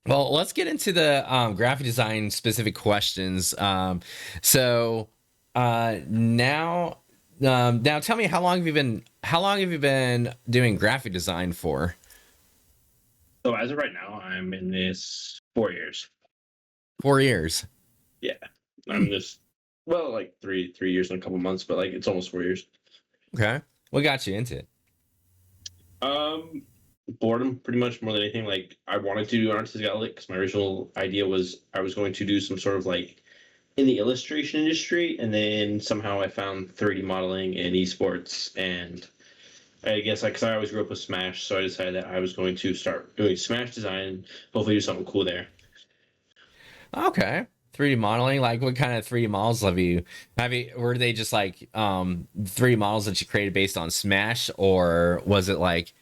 Well, let's get into the graphic design specific questions. So now, now tell me how long have you been doing graphic design for? So as of right now, I'm in this 4 years. 4 years. Yeah, Hmm. I'm this well, like three years and a couple months, but like it's almost 4 years. Okay. What got you into it? Um, Boredom, pretty much more than anything. Like I wanted to do an artistic outlet because my original idea was I was going to do some sort of like in the illustration industry, and then somehow I found 3D modeling and esports, and I guess because I always grew up with Smash, so I decided that I was going to start doing Smash design, hopefully do something cool there. Okay. 3D modeling, like what kind of 3D models have you were they just like 3D models that you created based on Smash, or was it like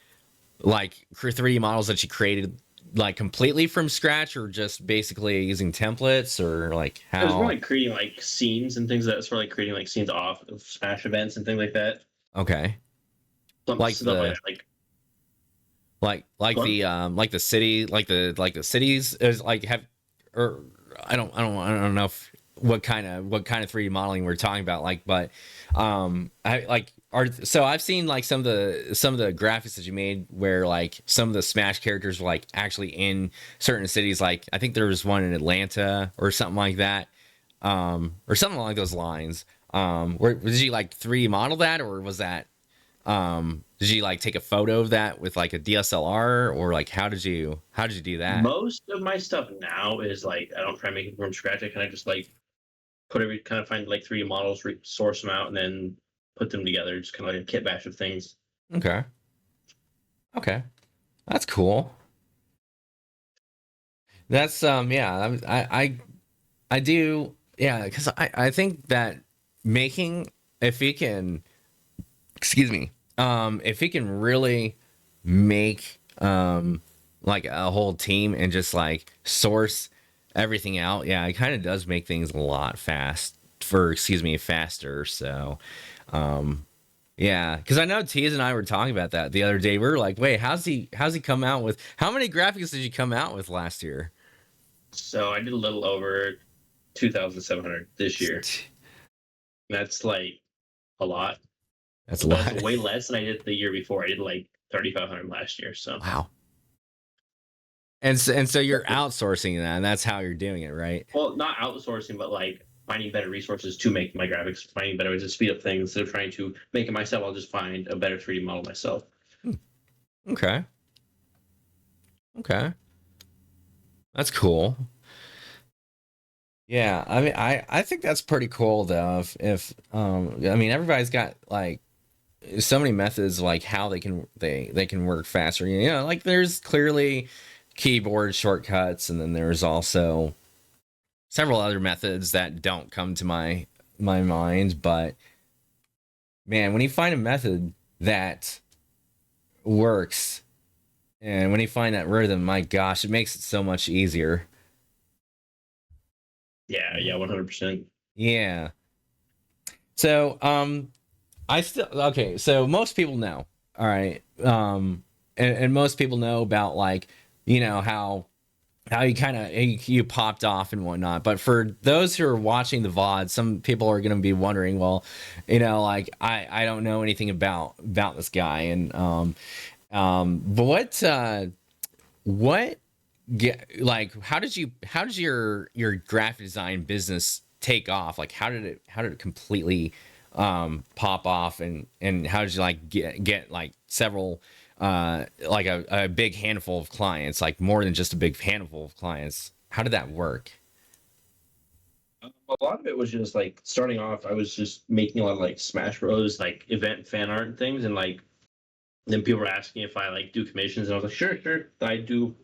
3D models that you created like completely from scratch, or just basically using templates, or like It was more how? like creating like scenes and things, that sort of like creating like scenes off of Smash events and things like that. Okay. Some Like stuff like the that. Like like fun. like the city like the cities is like have or I don't know if what kind of 3D modeling we're talking about, like, but I like are so I've seen like some of the graphics that you made where like some of the Smash characters were like actually in certain cities, like I think there was one in Atlanta or something like that, or something along those lines. Where did you like 3D model that, or was that did you like take a photo of that with like a DSLR, or like how did you do that? Most of my stuff now is like I don't try to make it from scratch. I kind of just like put every kind of find like 3D models, source them out, and then put them together. Just kind of like a kit bash of things. Okay. Okay. That's cool. That's yeah, I do, yeah, cuz I think that making if he can, excuse me, if he can really make like a whole team and just like source everything out, yeah, it kind of does make things a lot faster. So yeah, because I know Tease and I were talking about that the other day. We were like, wait, how's he come out with, how many graphics did you come out with last year? So I did a little over 2,700 this year. That's like a lot, That's a but that's lot. way less than I did the year before. I did like 3,500 last year. So Wow. And so you're outsourcing that, and that's how you're doing it, right? well, not outsourcing, but like finding better resources to make my graphics, finding better ways to speed up things instead of trying to make it myself. I'll just find a better 3D model myself. Hmm. Okay. Okay. That's cool. Yeah, I mean, I think that's pretty cool though. If I mean, everybody's got like so many methods like how they can work faster. You know, like there's clearly keyboard shortcuts, and then there's also several other methods that don't come to my mind. But man, when you find a method that works, and when you find that rhythm, my gosh, it makes it so much easier. Yeah, yeah, 100%. Yeah. So I still okay. So most people know, all right, and most people know about like how you kind of you popped off and whatnot. But for those who are watching the VOD, some people are going to be wondering, well, like I don't know anything about this guy, and but what get like how did your graphic design business take off? Like how did it completely pop off, and how did you like get like several like a big handful of clients, like more than just a big handful of clients? How did that work? A lot of it was just like starting off. I was just making a lot of like Smash Bros. Like event fan art and things, and like then people were asking if I like do commissions, and I was like, sure, sure, I do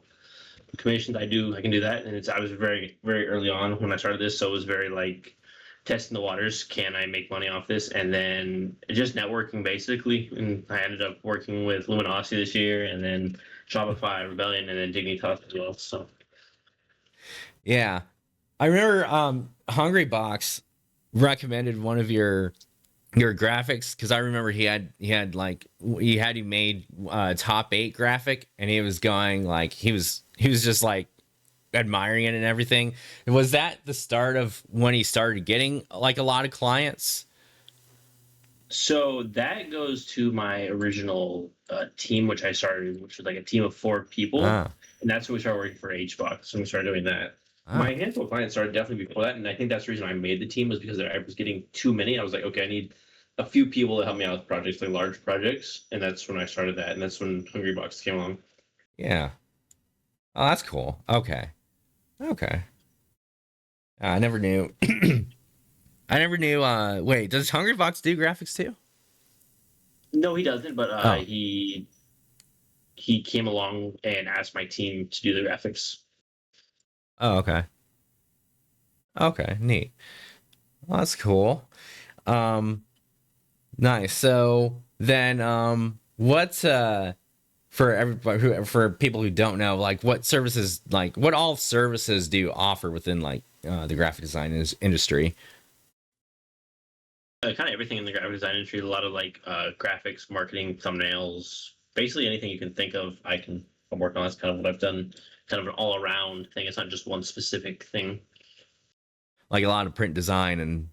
commissions. I can do that. And I was very early on when I started this, so it was very like testing the waters. Can I make money off this? And then just networking basically. And I ended up working with Luminosity this year, and then Shopify, Rebellion, and then Dignitas as well. So Yeah, I remember Hungry Box recommended one of your graphics, because I remember he had like he had you made top 8 graphic, and he was going like he was just like admiring it and everything. Was that the start of when he started getting like a lot of clients? So that goes to my original team, which I started, which was like a team of 4 people, Ah, and that's when we started working for HBox. And we started doing that. ah, My handful of clients started definitely before that, and I think that's the reason I made the team was because I was getting too many. I was like, okay, I need a few people to help me out with projects, like large projects, and that's when I started that, and that's when Hungry Box came along. yeah. Oh, that's cool. Okay, okay. I never knew. I never knew. Wait, does Hungry Fox do graphics too? No, he doesn't, but Oh, he came along and asked my team to do the graphics. oh, okay, okay, neat. Well, that's cool. Um, nice. So then, what's for everybody for people who don't know, like what services, like what all services do you offer within like the graphic design industry? Kind of everything in the graphic design industry. A lot of like graphics, marketing, thumbnails, basically anything you can think of. I'm working on. That's kind of what I've done. Kind of an all around thing. It's not just one specific thing. Like a lot of print design and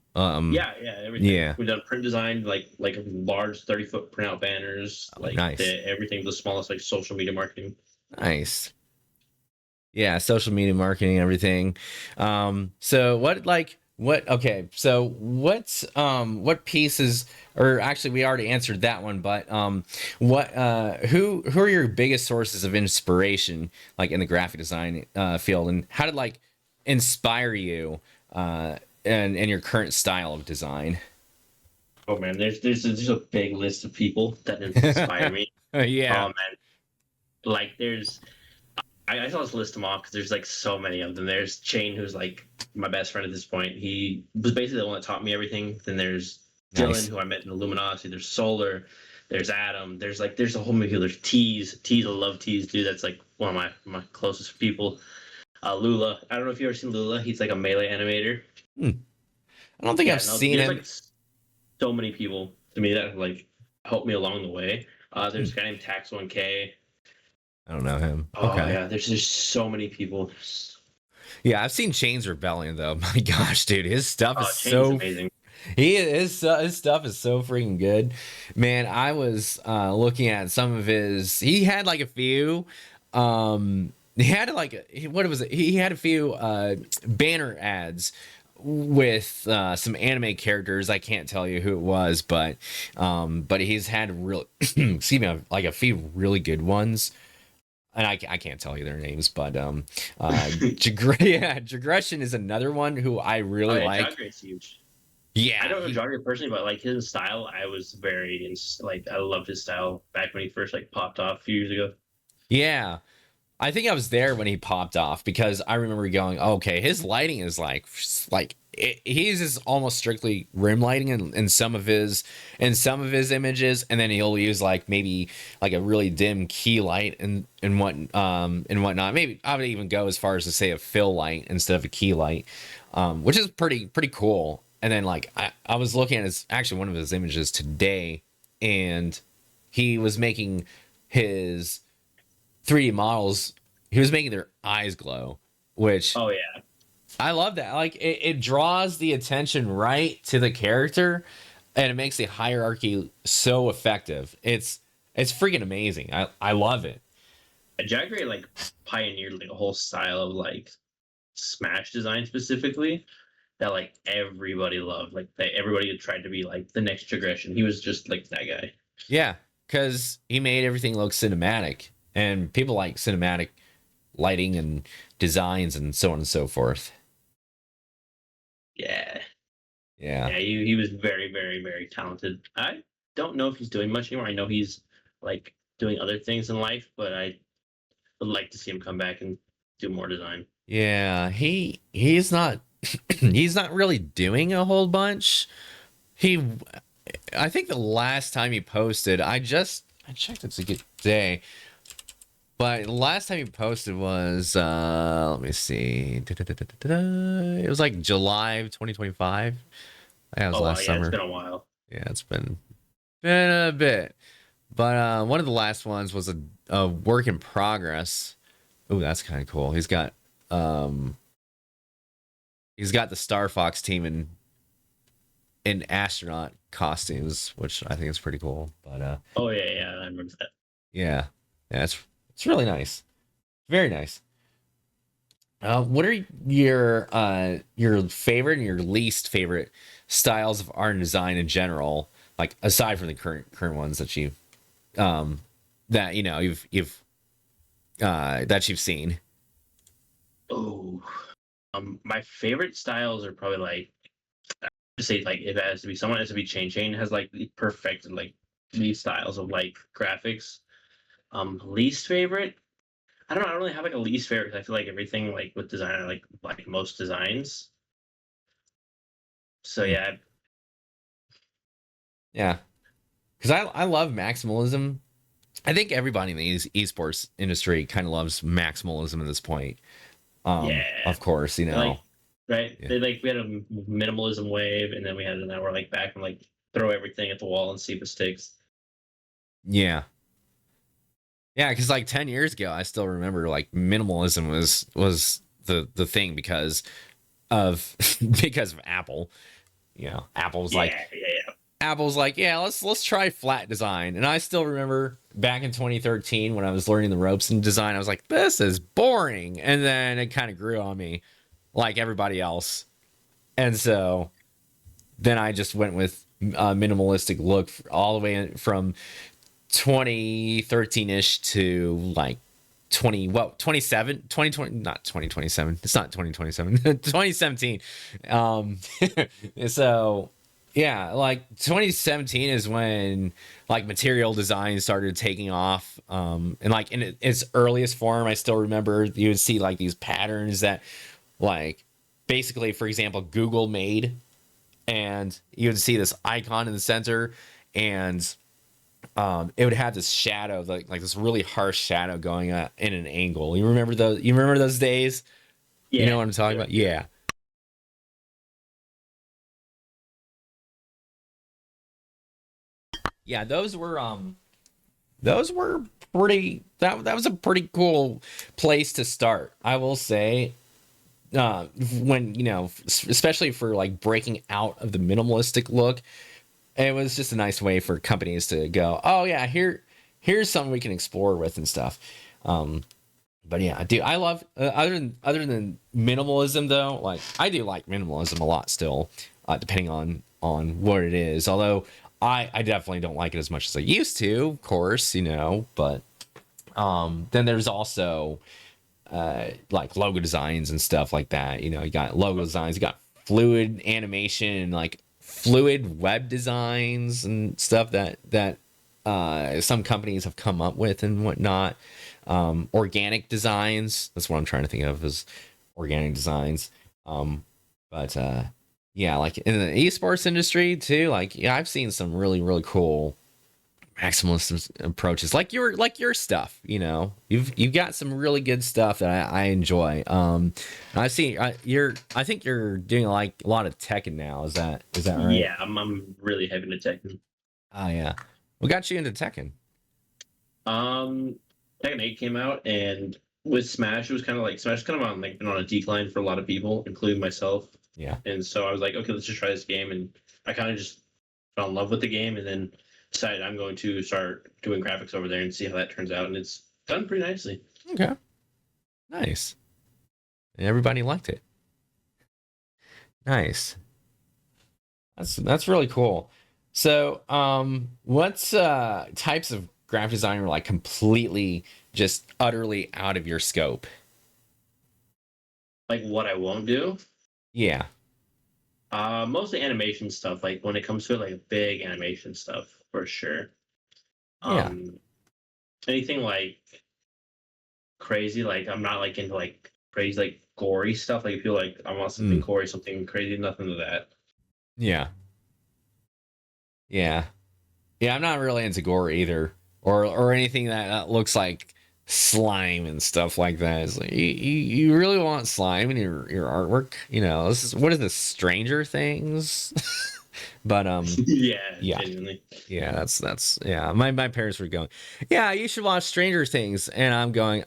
Yeah, yeah, everything. yeah. We've done print design, like large 30-foot printout banners, Oh, like nice, everything, the smallest, like social media marketing. nice. Yeah, social media marketing, everything. So what like what okay, so what pieces, or actually we already answered that one, but what who are your biggest sources of inspiration like in the graphic design field, and how did like inspire you in your current style of design? Oh man, there's a big list of people that inspire me. Oh Yeah. man, like there's I still just list them off because there's like so many of them. There's Chain, who's like my best friend at this point. He was basically the one that taught me everything. Then there's Dylan, Nice. who I met in Illuminati. There's Solar. There's Adam. There's a whole many people. There's Tease. Tease, I love Tease, dude. That's like one of my closest people. Lula. I don't know if you've ever seen Lula. He's like a melee animator. Hmm. I don't think I've Yeah, no, seen there's him. like so many people to me that like helped me along the way. Hmm. There's a guy named Tax1K. I don't know him. Oh Okay. yeah, there's just so many people. Yeah, I've seen Chains Rebellion though. My gosh, dude, his stuff is Oh, Chain's so amazing. his stuff is so freaking good. Man, I was looking at some of his. He had like a few. He had like what was it? He had a few banner ads with some anime characters. I can't tell you who it was, but he's had real excuse me, like a few really good ones, and I can't tell you their names, but yeah, Jagression is another one who I Oh really yeah, like. Jagger's huge. I Yeah, don't know Jagger personally, but like his style, I was like I loved his style back when he first like popped off a few years ago. yeah. I think I was there when he popped off because I remember going, okay, his lighting is he uses almost strictly rim lighting in some of his images, and then he'll use like maybe like a really dim key light and whatnot. Maybe I would even go as far as to say a fill light instead of a key light, which is pretty cool. And then like I was looking at his actually one of his images today, and he was making his 3D models, he was making their eyes glow, which Oh yeah, I love that. Like it draws the attention right to the character, and it makes the hierarchy so effective. It's freaking amazing. I love it. Jagger like pioneered like a whole style of like Smash design specifically that like everybody loved. Like everybody tried to be like the next Jagression. He was just like that guy. Yeah, because he made everything look cinematic, and people like cinematic lighting and designs and so on and so forth. Yeah, Yeah. yeah. He was very talented. I don't know if he's doing much anymore. I know he's like doing other things in life, but I would like to see him come back and do more design. Yeah, he's not he's not really doing a whole bunch. He I think the last time he posted, I checked it today, but the last time he posted was let me see. It was like July of 2025. Yeah, it was Oh wow, last yeah, it's summer. been a while. Yeah, it's been a bit. But one of the last ones was a work in progress. Ooh, that's kind of cool. He's got um he's got the Star Fox team in astronaut costumes, which I think is pretty cool. But Oh yeah, yeah, I remember that. yeah, yeah, it's really nice, very nice. What are your favorite and your least favorite styles of art and design in general? Like aside from the current ones that you that you know you've that you've seen. Oh, my favorite styles are probably like to say like if it has to be someone has to be Chain has like the perfect like these styles of like graphics. Least favorite. I don't know. I don't really have like a least favorite because I feel like everything like with design I like most designs. So Hmm. yeah, Yeah, because I love maximalism. I think everybody in the esports industry kind of loves maximalism at this point. yeah, Of course, you know. like right. Yeah. They like we had a minimalism wave, and then we had now we're like back and like throw everything at the wall and see if it sticks. Yeah. Yeah, because like 10 years ago, I still remember like minimalism was the thing because of because of Apple. You know, Yeah, yeah, Apple's like, yeah, let's try flat design. And I still remember back in 2013 when I was learning the ropes in design, I was like, this is boring. And then it kind of grew on me like everybody else. And so then I just went with a minimalistic look all the way from 2013ish to like 27 2020, not 2027, it's not 2027, 2017. um so yeah, like 2017 is when like material design started taking off, and like in its earliest form I still remember you would see like these patterns that like basically, for example, Google made, and you would see this icon in the center, and it would have this shadow, like this really harsh shadow going in an angle. You remember those? You remember those days? You know yeah, what I'm talking yeah. about? Yeah, yeah. Those were pretty. That was a pretty cool place to start, I will say. When you know, especially for like breaking out of the minimalistic look, it was just a nice way for companies to go, oh yeah, here's something we can explore with and stuff. Um, but yeah, dude, I love other than minimalism though. Like I do like minimalism a lot still, depending on what it is. Although I definitely don't like it as much as I used to, of course, you know. But then there's also like logo designs and stuff like that. You know, you got logo designs, you got fluid animation, and like fluid web designs and stuff that some companies have come up with and whatnot. Organic designs. That's what I'm trying to think of as organic designs. Um, but yeah, like in the esports industry too. Like yeah, I've seen some really cool maximalist approaches, like your stuff. You know, you've got some really good stuff that I enjoy. I see I think you're doing like a lot of Tekken now. Is that right? Yeah, I'm really heavy into tech. Oh yeah. What got you into Tekken? Tekken 8 came out, and with Smash, it was kind of like Smash kind of on like been on a decline for a lot of people, including myself. Yeah. And so I was like, okay, let's just try this game, and I kind of just fell in love with the game, and then decided I'm going to start doing graphics over there and see how that turns out, and it's done pretty nicely. Okay. Nice. And everybody liked it. Nice. That's really cool. So, what's types of graphic design are like completely just utterly out of your scope? Like what I won't do, Yeah. mostly animation stuff. Like when it comes to like big animation stuff, for sure. Yeah. Um, anything like crazy. Like I'm not like into like crazy like gory stuff. Like if you like I want something Mm. gory, something crazy, nothing to that. Yeah. Yeah. Yeah, I'm not really into gore either, or anything that looks like slime and stuff like that. It's like you really want slime in your artwork? You know, this is what is this, Stranger Things? But Yeah, yeah, genuinely. yeah, that's yeah. My parents were going, yeah, you should watch Stranger Things, and I'm going,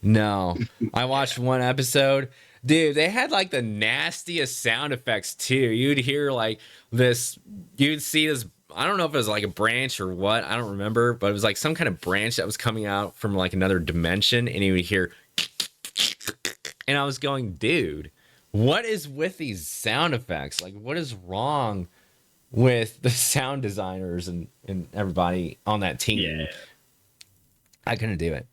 No, I watched one episode. Dude, they had like the nastiest sound effects too. You'd hear like this, you'd see this. I don't know if it was like a branch or what. I don't remember, but it was like some kind of branch that was coming out from like another dimension, and you would hear, and I was going, dude, what is with these sound effects? Like, what is wrong with the sound designers and everybody on that team? Yeah. I couldn't do it.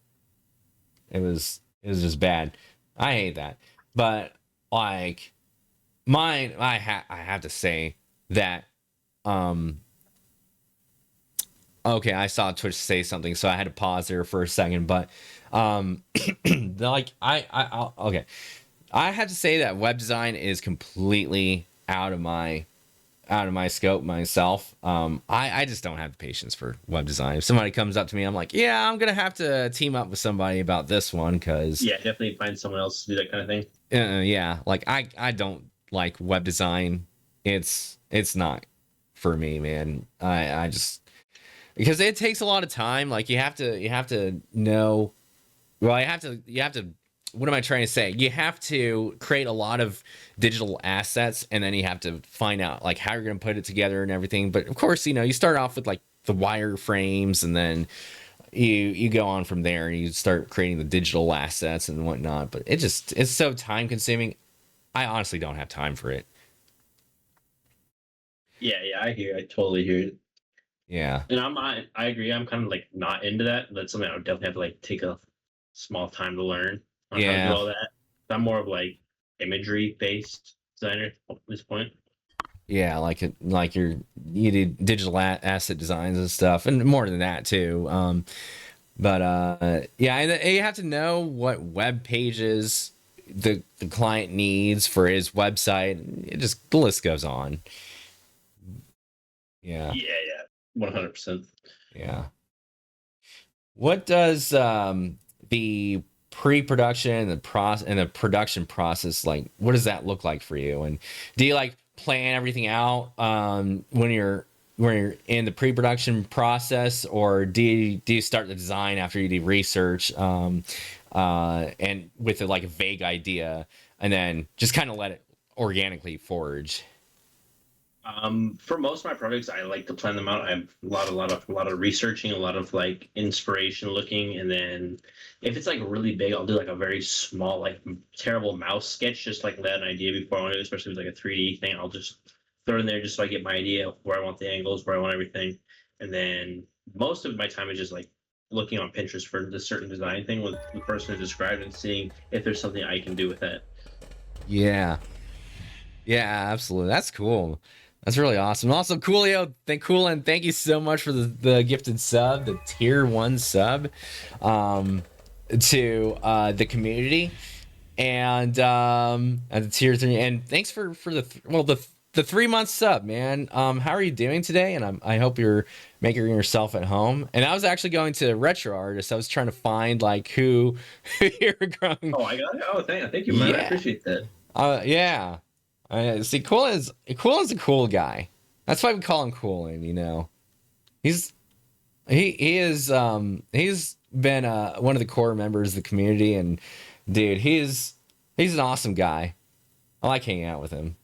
It was just bad. I hate that. But like mine, I have to say that um okay, I saw Twitch say something, so I had to pause there for a second. But like okay, I have to say that web design is completely out of my scope myself. I just don't have the patience for web design. If somebody comes up to me, I'm like, yeah, I'm gonna have to team up with somebody about this one because Yeah, definitely find someone else to do that kind of thing. yeah, like I don't like web design. It's not for me, man. I just because it takes a lot of time. Like you have to know. Well, you have to. What am I trying to say? You have to create a lot of digital assets, and then you have to find out like how you're going to put it together and everything. But of course, you start off with like the wireframes, and then you go on from there, and you start creating the digital assets and whatnot. But it's so time consuming. I honestly don't have time for it. Yeah, yeah, I hear. I totally hear it. Yeah, And I agree. I'm kind of like not into that. That's something I would definitely have to like take a small time to learn on how to do yeah, all that. I'm more of like imagery based designer at this point. yeah. Like you do digital asset designs and stuff, and more than that too. But yeah, and you have to know what web pages the client needs for his website. It just the list goes on. Yeah, Yeah, yeah, 100%. yeah. What does the pre-production and the production process like? What does that look like for you? And do you like plan everything out when you're in the pre-production process, or do you start the design after you do research and with like a vague idea, and then just kind of let it organically forge? For most of my projects, I like to plan them out. I have a lot of researching, a lot of like inspiration looking, and then if it's like really big, I'll do like a very small, like terrible mouse sketch, just like let an idea before I want to, especially with like a 3D thing. I'll just throw it in there just so I get my idea of where I want the angles, where I want everything, and then most of my time is just like looking on Pinterest for the certain design thing with the person who described and seeing if there's something I can do with that. Yeah. Yeah, absolutely. That's cool. That's really awesome. Also, Coolio, thank you so much for the gifted sub, the tier one sub, um, to the community, and the tier three. And thanks for the 3 month sub, man. How are you doing today? And I hope you're making yourself at home. And I was actually going to Retr0Artist. I was trying to find like who you're going. Oh, I got it. Oh, thank you, man. I Yeah. appreciate that. Yeah. See, Coolin is a cool guy. That's why we call him Coolin. He's he's been one of the core members of the community, and dude, he's an awesome guy. I like hanging out with him.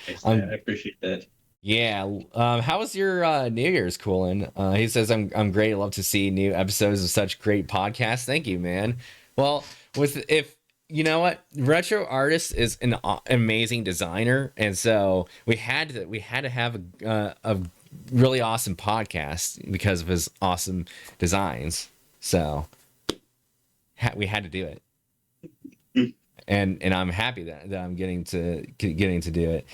Thanks, man. I Um, appreciate that. yeah. How was your New Year's, Coolin? He says I'm great. Love to see new episodes of such great podcasts. Thank you, man. Well, with if you know what, Retro Artist is an amazing designer, and so we had to have a really awesome podcast because of his awesome designs. So we had to do it, and I'm happy that I'm getting to do it.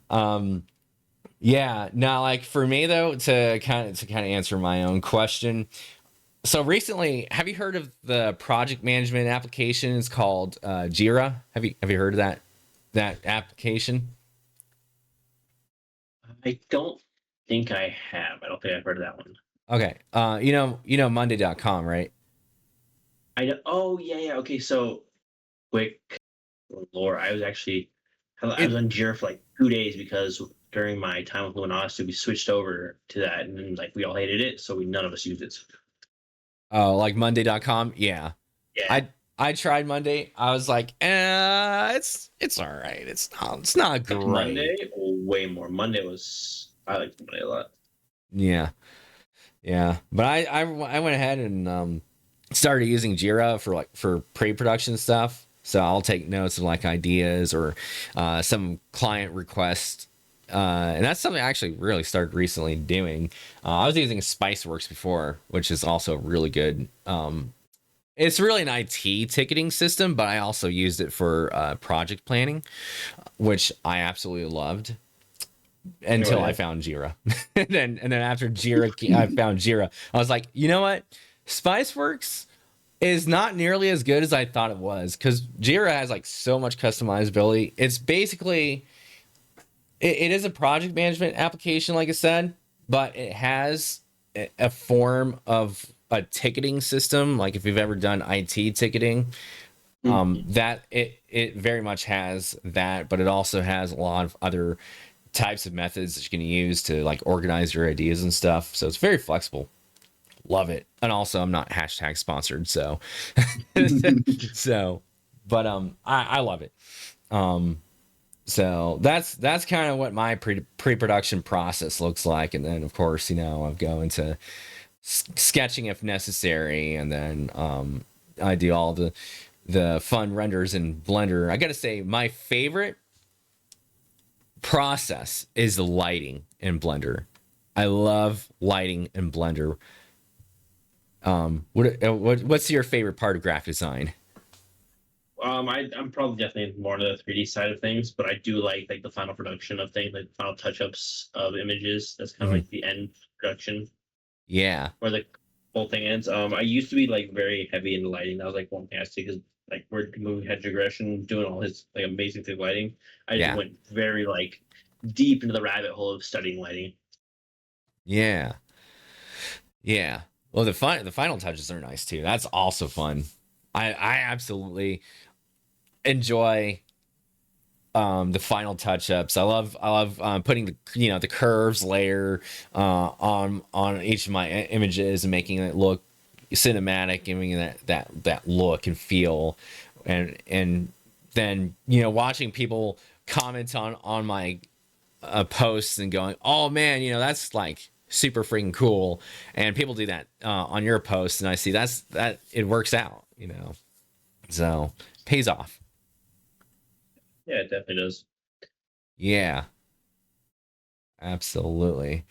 Um, yeah, now like for me though, to kind of answer my own question. So recently, have you heard of the project management application? It's called Jira. Have you heard of that application? I don't think I have. I don't think I've heard of that one. Okay. You know Monday.com, right? Oh, yeah, yeah. Okay, so quick lore. I was It on Jira for like 2 days because during my time with Luminosity, we switched over to that, and then like we all hated it, so we none of us used it. Oh, like Monday.com? Yeah. Yeah. I tried Monday. I was like, it's all right. It's not Like great. Monday, way more. Monday was I liked Monday a lot. Yeah, yeah. But I went ahead and started using Jira for pre-production stuff. So I'll take notes of like ideas or some client requests. And that's something I actually really started recently doing. I was using Spiceworks before, which is also really good. It's really an IT ticketing system, but I also used it for project planning, which I absolutely loved Oh until I yeah. found Jira. And then after Jira, I found Jira. I was like, you know what? Spiceworks is not nearly as good as I thought it was because Jira has like so much customizability. It's basically it is a project management application, like I said, but it has a form of a ticketing system. Like if you've ever done IT ticketing, Mhm. that it very much has that, but it also has a lot of other types of methods that you can use to like organize your ideas and stuff. So it's very flexible. Love it. And also I'm not hashtag sponsored, so so but I love it. Um so that's kind of what my pre-production process looks like. And then of course, I'll go into sketching if necessary, and then I do all the fun renders in Blender. I gotta say, my favorite process is the lighting in Blender. I love lighting in Blender. What's your favorite part of graphic design? I'm probably definitely more on the 3D side of things, but I do like the final production of things, like final touch-ups of images. That's kind of Mhm. like the end production Yeah, where the whole thing ends. I used to be like very heavy into lighting. That was like one thing I see because like we're moving head regression, doing all his like amazing thing lighting. I just yeah, went very like deep into the rabbit hole of studying lighting. yeah, yeah. Well, the final touches are nice too. That's also fun. I absolutely enjoy the final touch ups. I love putting the curves layer on each of my images and making it look cinematic, giving it that look and feel, and then watching people comment on my posts and going, oh man, that's like super freaking cool, and people do that on your posts, and I see that it works out, so pays off. Yeah, it definitely does. Yeah, absolutely.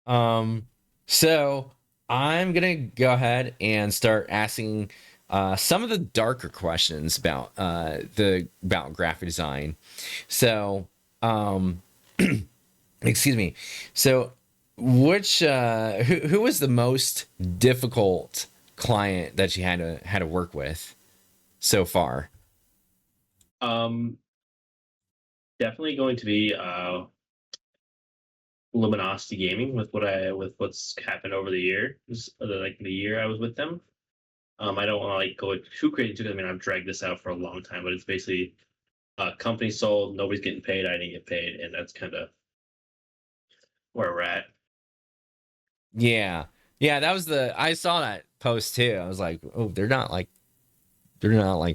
Um, so I'm gonna go ahead and start asking some of the darker questions about graphic design. So, um, excuse me. So, who was the most difficult client that you had to work with so far? Um, Definitely going to be luminosity gaming with what's happened over the year, like the year I was with them. I don't want to like go too crazy because I mean I've dragged this out for a long time, but it's basically company sold, nobody's getting paid, I didn't get paid, and that's kind of where we're at. Yeah, yeah, that was I saw that post too. I was like, oh, they're not like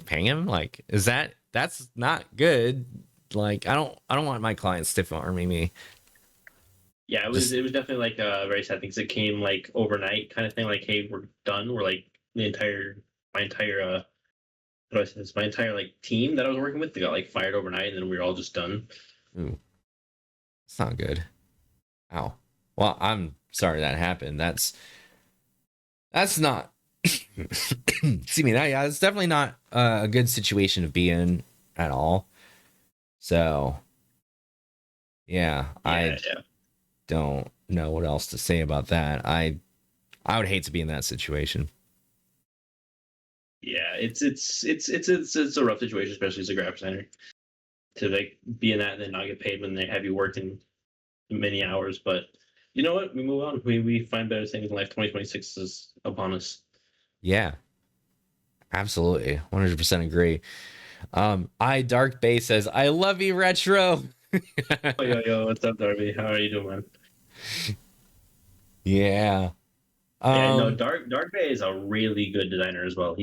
paying him. Like, that's not good. Like, I don't want my clients stiff arming me. Yeah, Just it was definitely like very sad things that came like overnight kind of thing. Like, hey, we're done. We're like the entire my entire how do I say this? My entire like team that I was working with, they got like fired overnight, and then we were all just done. ooh, it's not good. Ow. Well, I'm sorry that happened. That's not. See me that, yeah, it's definitely not a good situation to be in at all. So yeah, Yeah, I yeah. don't know what else to say about that. I would hate to be in that situation. Yeah, it's a rough situation, especially as a graphic designer, to like be in that and then not get paid when they have you working many hours. But you know what? We move on. We find better things in life. 2026 is upon us. Yeah, absolutely, 100% agree. I Dark Bay says, "I love you, retro." Oh yo, what's up, Darby? How are you doing, man? Yeah. Yeah, no, Um. Dark Bay is a really good designer as well.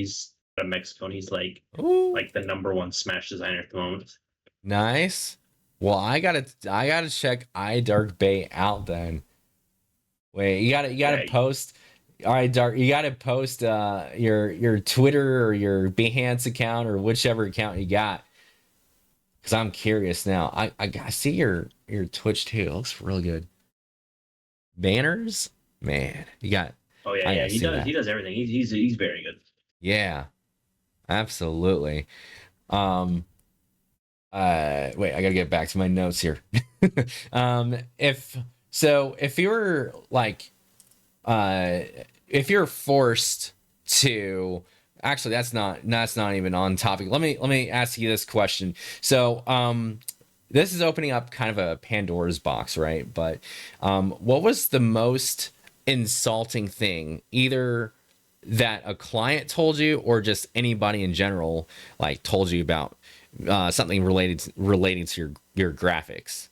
of Mexico, and he's Ooh, like the number one Smash designer at the moment. nice. Well, I gotta check iDark Bay out then. Wait, you gotta Yeah. post. All right, Dark, you gotta post your Twitter or your Behance account or whichever account you got. Because I'm curious now. I see your Twitch too. It looks really good. Banners, man, you got. Oh yeah, I yeah. gotta see He that. does everything. He's very good. Yeah, absolutely. Um, wait, I gotta get back to my notes here. If so, if you were like, uh, if you're forced to, actually, that's not even on topic. Let me ask you this question. So, this is opening up kind of a Pandora's box, right? But, what was the most insulting thing, either that a client told you or just anybody in general, like told you about something relating to your graphics?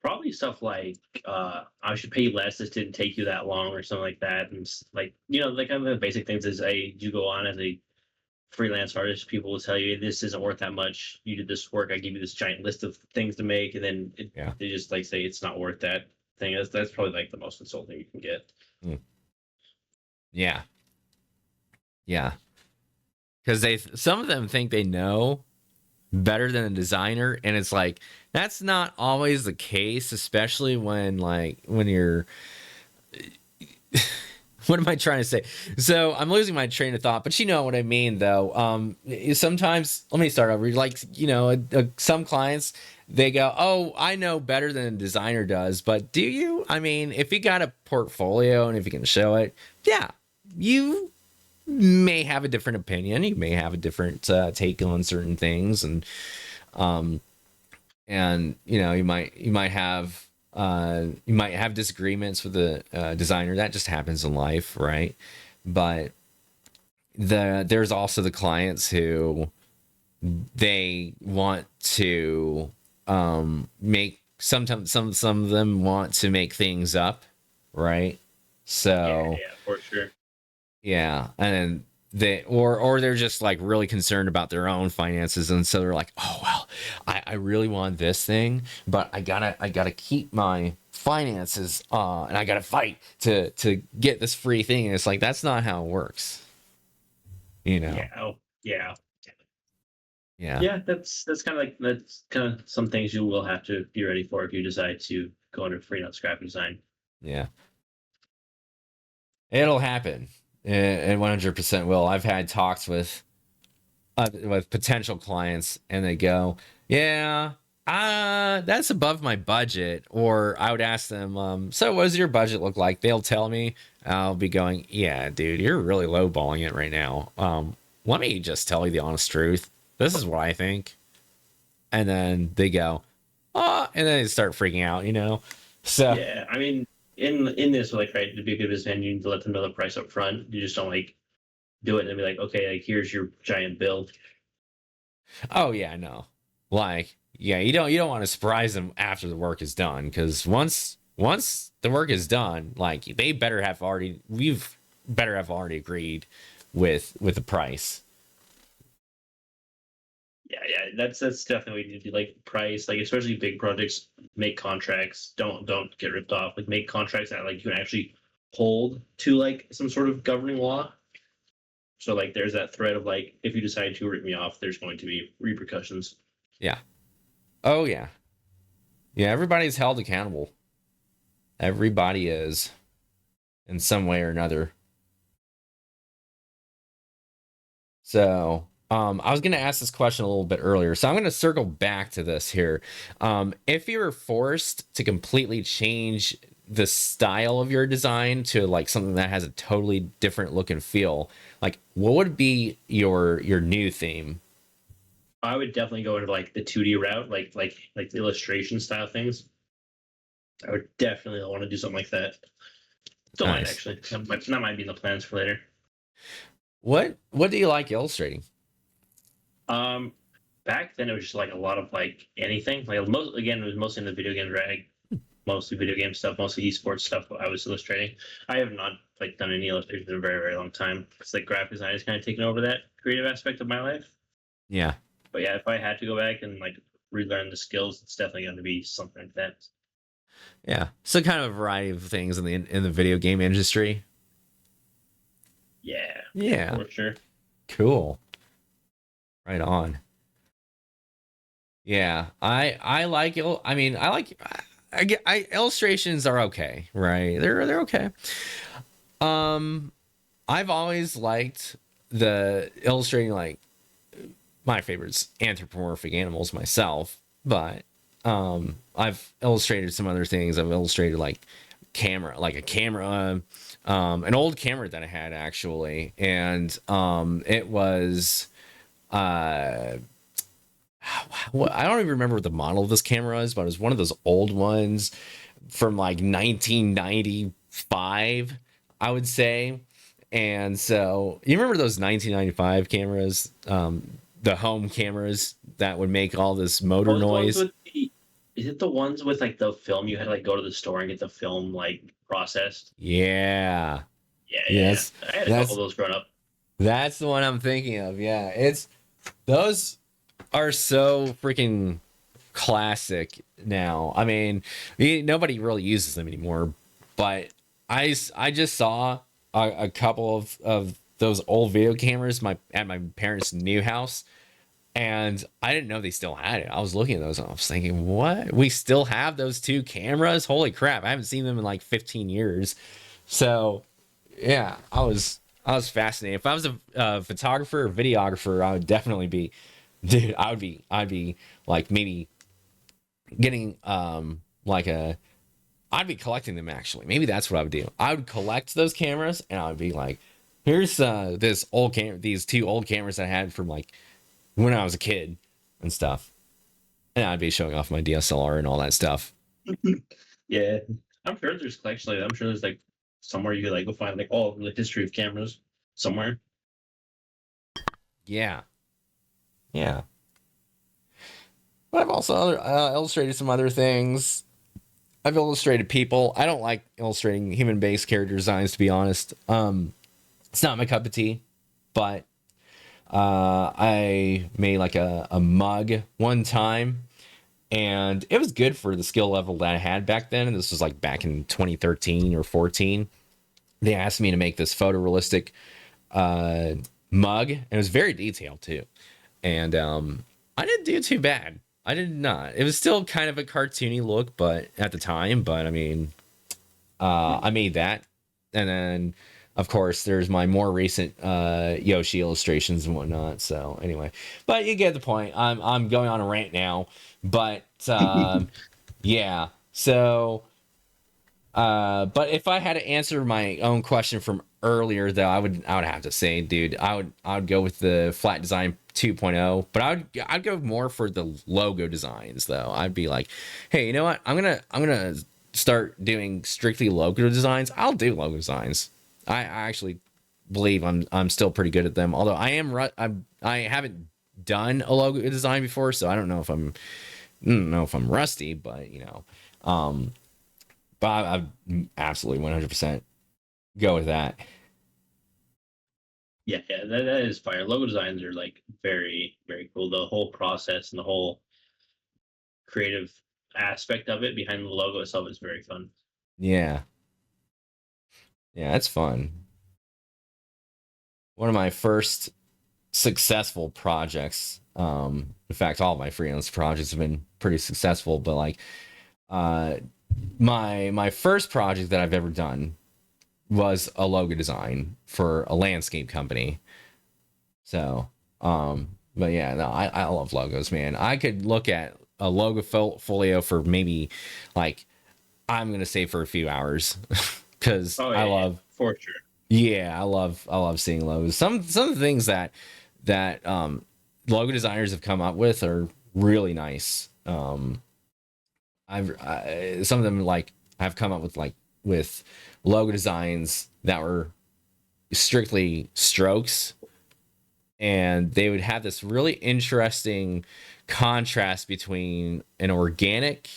Probably stuff like I should pay less. This didn't take you that long, or something like that. And like like kind of the basic things is a you go on as a freelance artist, people will tell you this isn't worth that much. You did this work. I give you this giant list of things to make, and then Yeah. they just like say it's not worth that thing. That's probably like the most insulting you can get. Mm. Yeah. Yeah. Because some of them think they know better than a designer, and it's like that's not always the case, especially when you're what am I trying to say? So I'm losing my train of thought, but you know what I mean, though. Sometimes, let me start over. Like, some clients, they go, "Oh, I know better than a designer does," but do you? I mean, if you got a portfolio and if you can show it, yeah, you may have a different opinion. You may have a different take on certain things, um, and you might have disagreements with the designer. That just happens in life, right? But there's also the clients who they want to make, sometimes some of them want to make things up, right? Yeah, So yeah, for sure. yeah, and or they're just like really concerned about their own finances, and so they're like, oh well, I really want this thing, but I gotta keep my finances, and I gotta fight to get this free thing, and it's like that's not how it works, you know? Yeah. Oh, yeah. Yeah, Yeah, that's kind of some things you will have to be ready for if you decide to go into freelance graphic design. yeah, it'll happen, and 100% will. I've had talks with potential clients, and they go, yeah, that's above my budget. Or I would ask them, so what does your budget look like? They'll tell me. I'll be going, yeah, dude, you're really lowballing it right now. Let me just tell you the honest truth. This is what I think. And then they go, oh, and then they start freaking out. So Yeah, I mean, in this, like, right, to be a good businessman, you need to let them know the price up front. You just don't like do it and be like, okay, like here's your giant bill. oh yeah, no. Like, yeah, you don't want to surprise them after the work is done, because once the work is done, like we've better have already agreed with the price. Yeah, yeah, that's definitely what you need to do. Like price, like especially big projects, make contracts. Don't get ripped off. Like make contracts that like you can actually hold to like some sort of governing law. So like there's that threat of like if you decide to rip me off, there's going to be repercussions. Yeah. Oh yeah. Yeah, everybody's held accountable. Everybody is in some way or another. So, I was going to ask this question a little bit earlier, so I'm going to circle back to this here. If you were forced to completely change the style of your design to like something that has a totally different look and feel, like what would be your new theme? I would definitely go into like the 2D route, like the illustration style things. I would definitely want to do something like that. Don't mind Nice. actually. That might be in the plans for later. What do you like illustrating? Um, Back then it was just like a lot of like anything. Like most again, it was mostly in the video game drag, mostly video game stuff, mostly esports stuff. I was illustrating. I have not like done any illustrations in a very very long time. It's like graphic design has kind of taken over that creative aspect of my life. Yeah. But yeah, if I had to go back and like relearn the skills, it's definitely going to be something like that. Yeah. So kind of a variety of things in the video game industry. Yeah, Yeah. for sure. Cool. Right on. Yeah. I like I mean, I like illustrations are okay, right? They're okay. Um I've always liked the illustrating like my favorites anthropomorphic animals myself, but I've illustrated some other things. I've illustrated like a camera, an old camera that I had actually, and it was uh I don't even remember what the model of this camera is, but it was one of those old ones from like 1995, I would say. And so you remember those 1995 cameras, the home cameras that would make all this motor Oh, the ones noise. with the is it the ones with like the film you had to like go to the store and get the film like processed? Yeah. Yeah, yeah, yeah. Yes. I had a couple of That's those growing up. that's the one I'm thinking of. Yeah. It's those are so freaking classic now. I mean, nobody really uses them anymore, but I just saw a couple of those old video cameras at my parents' new house, and I didn't know they still had it. I was looking at those and I was thinking, what? We still have those two cameras? Holy crap. I haven't seen them in like 15 years. So, yeah, I was fascinated. If I was a photographer or videographer, I would definitely be, dude, I'd be like maybe getting like a I'd be collecting them actually. Maybe that's what I would do. I would collect those cameras and I would be like, here's these two old cameras that I had from like when I was a kid and stuff. And I'd be showing off my DSLR and all that stuff. Yeah, I'm sure there's collection like that. I'm sure there's like somewhere you could like go find like all the history of cameras somewhere. Yeah. Yeah. But I've also illustrated some other things. I've illustrated people. I don't like illustrating human-based character designs, to be honest. It's not my cup of tea. But I made like a mug one time, and it was good for the skill level that I had back then. And this was like back in 2013 or 14. They asked me to make this photorealistic uh, mug, and it was very detailed too. And I didn't do too bad. I did not. It was still kind of a cartoony look, but at the time. But I mean, I made that, and then of course there's my more recent Yoshi illustrations and whatnot. So anyway, but you get the point. I'm going on a rant now, but yeah. So but if I had to answer my own question from earlier, though, I would have to say, dude, I would go with the flat design 2.0, but I'd go more for the logo designs, though. I'd be like, hey, you know what? I'm gonna start doing strictly logo designs. I'll do logo designs. I actually believe I'm still pretty good at them. Although I haven't done a logo design before, so I don't know if I don't know if I'm rusty, but you know. But I absolutely 100% go with that. Yeah, yeah, that is fire. Logo designs are like very, very cool. The whole process and the whole creative aspect of it behind the logo itself is very fun. Yeah. Yeah, it's fun. One of my first successful projects. In fact, all my freelance projects have been pretty successful, but like uh my first project that I've ever done was a logo design for a landscape company. So, but yeah, no, I love logos, man. I could look at a logo folio for maybe like I'm gonna say for a few hours because Oh I yeah, yeah, love for sure. yeah, I love seeing logos. Some of the things that logo designers have come up with are really nice. Some of them like have come up with with logo designs that were strictly strokes, and they would have this really interesting contrast between an organic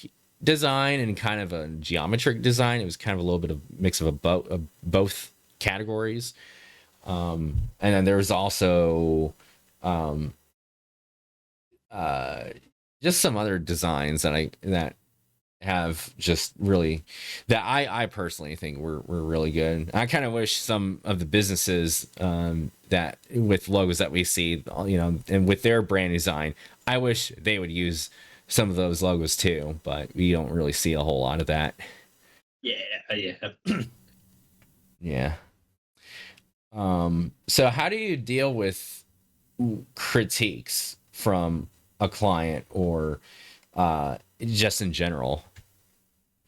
design and kind of a geometric design. It was kind of a little bit of mix of both categories. And then there's also um, uh, just some other designs that have just really that I personally think were really good. I kind of wish some of the businesses that with logos that we see, and with their brand design, I wish they would use some of those logos too, but we don't really see a whole lot of that. Yeah, yeah. Yeah. So how do you deal with critiques from a client or just in general?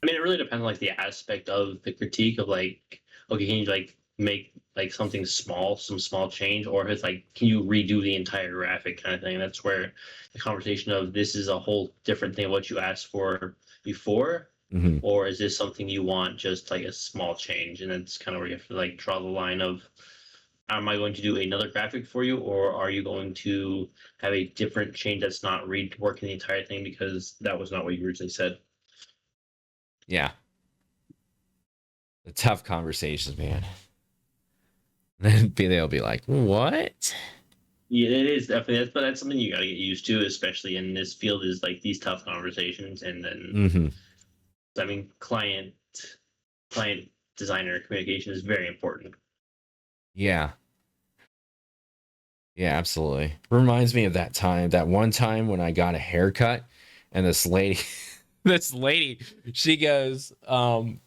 I mean, it really depends on like the aspect of the critique of like, okay, can you like make like something small, some small change, or if it's like, can you redo the entire graphic kind of thing? That's where the conversation of this is a whole different thing of what you asked for before, Hmm. or is this something you want just like a small change? And it's kind of where you have to like draw the line of, am I going to do another graphic for you, or are you going to have a different change that's not reworking the entire thing because that was not what you originally said? Yeah, the tough conversations, man. Then they'll be like, "What?" Yeah, it is definitely but that's something you gotta get used to, especially in this field, is like these tough conversations. And then, Hmm. I mean, client designer communication is very important. Yeah, yeah, absolutely. Reminds me of that one time when I got a haircut, and this lady, this lady, she goes, like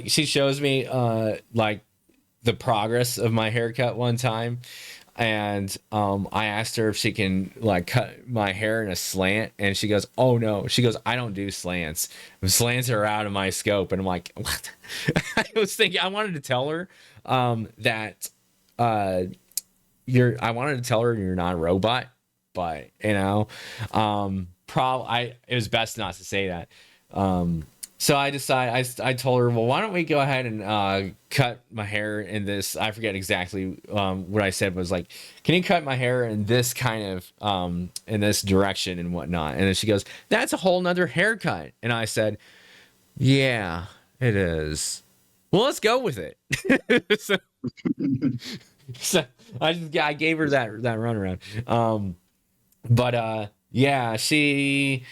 she shows me, like the progress of my haircut one time, and I asked her if she can like cut my hair in a slant, and she goes, "Oh no," she goes, "I don't do slants. Slants are out of my scope." And I'm like, "What?" I was thinking, I wanted to tell her that uh, I wanted to tell her you're not a robot, but it was best not to say that. So I told her, well, why don't we go ahead and cut my hair in this? I forget exactly what I said, was like, can you cut my hair in this kind of in this direction and whatnot? And then she goes, that's a whole nother haircut. And I said, yeah, it is. Well, let's go with it. so, so I gave her that runaround. But yeah, she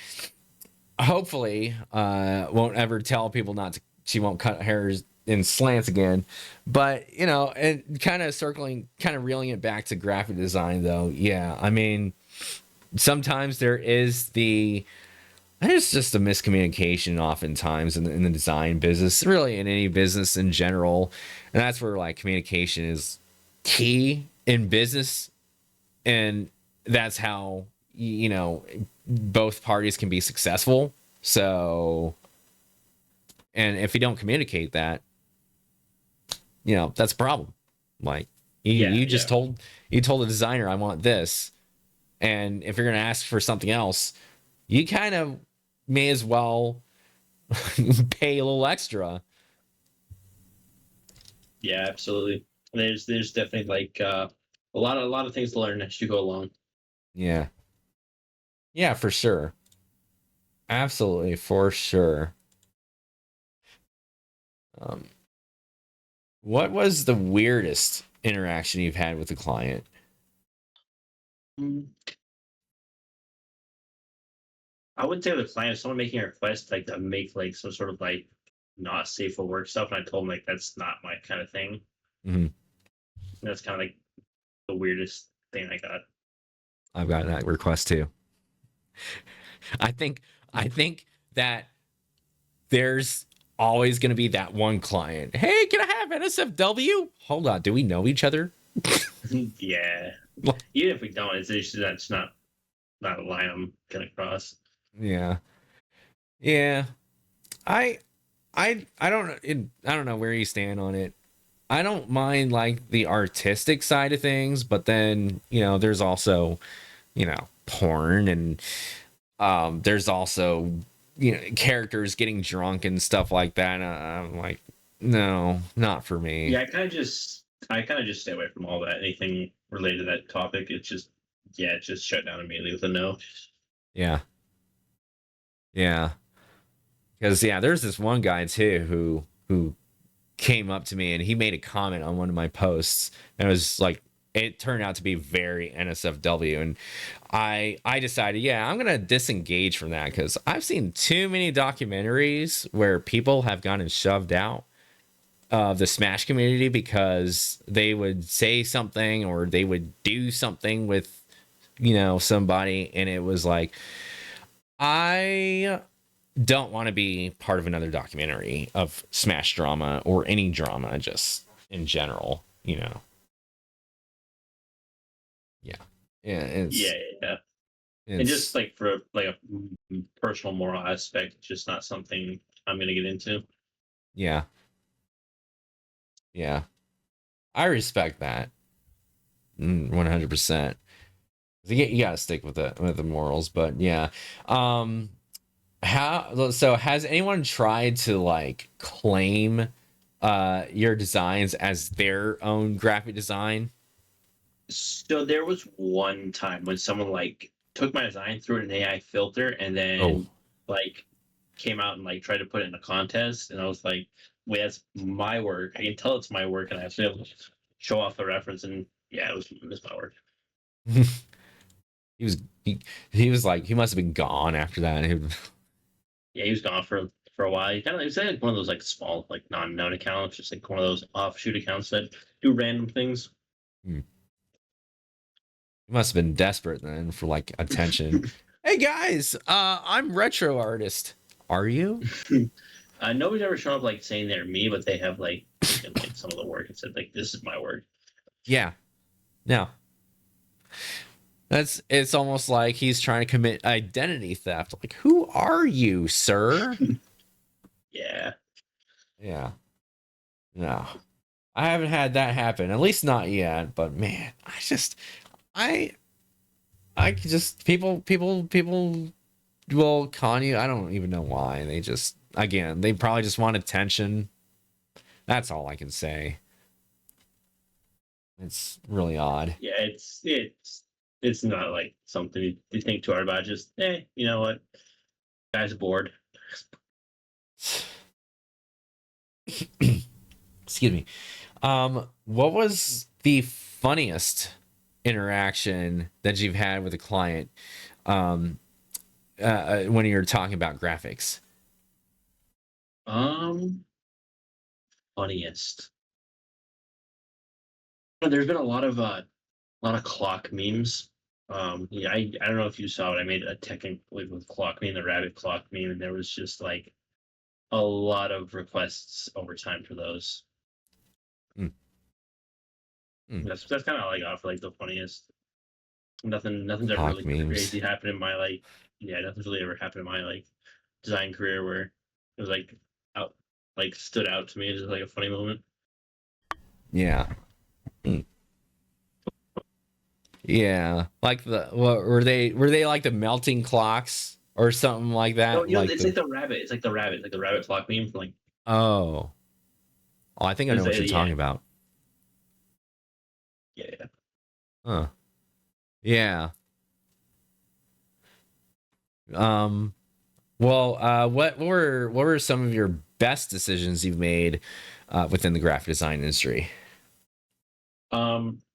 hopefully won't ever tell people not to. She won't cut hairs in slants again. But and kind of reeling it back to graphic design, though. Yeah, I mean, sometimes there's just a miscommunication oftentimes in the design business, really in any business in general, and that's where like communication is key in business, and that's how both parties can be successful. So, and if you don't communicate that, that's a problem. Like Yeah, you yeah, just told the designer I want this, and if you're gonna ask for something else, you kind of may as well pay a little extra. yeah, absolutely. There's definitely like a lot of things to learn as you go along. Yeah, yeah, for sure, absolutely, for sure. Um, what was the weirdest interaction you've had with a client? Mm, I would say the client, someone making a request like to make like some sort of like not safe for work stuff, and I told them like that's not my kind of thing. Hmm. And that's kind of like the weirdest thing I got. I've got that request too. I think I think that there's always going to be that one client. Hey, can I have NSFW? Hold on, do we know each other? Yeah, even if we don't, it's just that's not a line I'm gonna cross. Yeah, yeah. I I don't know where you stand on it. I don't mind like the artistic side of things, but then there's also porn, and there's also characters getting drunk and stuff like that. And I'm like, no, not for me. Yeah, I kind of just stay away from all that. Anything related to that topic, it's just yeah, it's just shut down immediately with a no. Yeah, yeah. Because yeah, there's this one guy too who came up to me and he made a comment on one of my posts, and it was like it turned out to be very NSFW, and I decided, yeah, I'm gonna disengage from that because I've seen too many documentaries where people have gotten shoved out of the Smash community because they would say something or they would do something with somebody, and it was like, I don't want to be part of another documentary of Smash drama or any drama just in general, yeah, yeah, Yeah, yeah. And just it's like for like a personal moral aspect, it's just not something I'm gonna get into. yeah, yeah, I respect that 100%. You gotta stick with the morals, but yeah. um how so has anyone tried to like claim your designs as their own graphic design? So there was one time when someone like took my design, threw it in an AI filter, and Oh. then like came out and like tried to put it in a contest, and I was like, "Wait, that's my work. I can tell it's my work, and I have to show off the reference." And yeah, it was my work. he was he, he was like, he must have been gone after that. Yeah, he was gone for a while. He kind of, it was like one of those like small like non-known accounts, just like one of those offshoot accounts that do random things. He must have been desperate then for like attention. Hey guys, I'm Retr0Artist. Are you? Nobody's ever shown up like saying they're me, but they have like taken like some of the work and said like this is my work. Yeah. No. It's almost like he's trying to commit identity theft. Like, who are you, sir? Yeah, Yeah. No. I haven't had that happen. At least not yet, but man, I I could just people will con you. I don't even know why. They just, again, they probably just want attention. That's all I can say. It's really odd. yeah. It's not like something you think too hard about. Just you know what? Guy's bored. Excuse me. What was the funniest interaction that you've had with a client um when you're talking about graphics? Um, Funniest. There's been a lot of clock memes. Yeah, I don't know if you saw it. I made a technically with clock meme, the rabbit clock meme, and there was just like a lot of requests over time for those. Mm, mm. That's kind of like off like the funniest. Nothing's ever Hawk really memes. crazy happened in my like yeah, nothing's really ever happened in my like design career where it was like out like stood out to me as like a funny moment. Yeah. Mm. Yeah. Like what were they like the melting clocks or something like No, that? Like it's the like the rabbit. It's like the rabbit, like the rabbit clock meme from like oh. Oh, I think I know what you're yeah, talking about. yeah. Huh. Yeah. Um well, what were some of your best decisions you've made within the graphic design industry?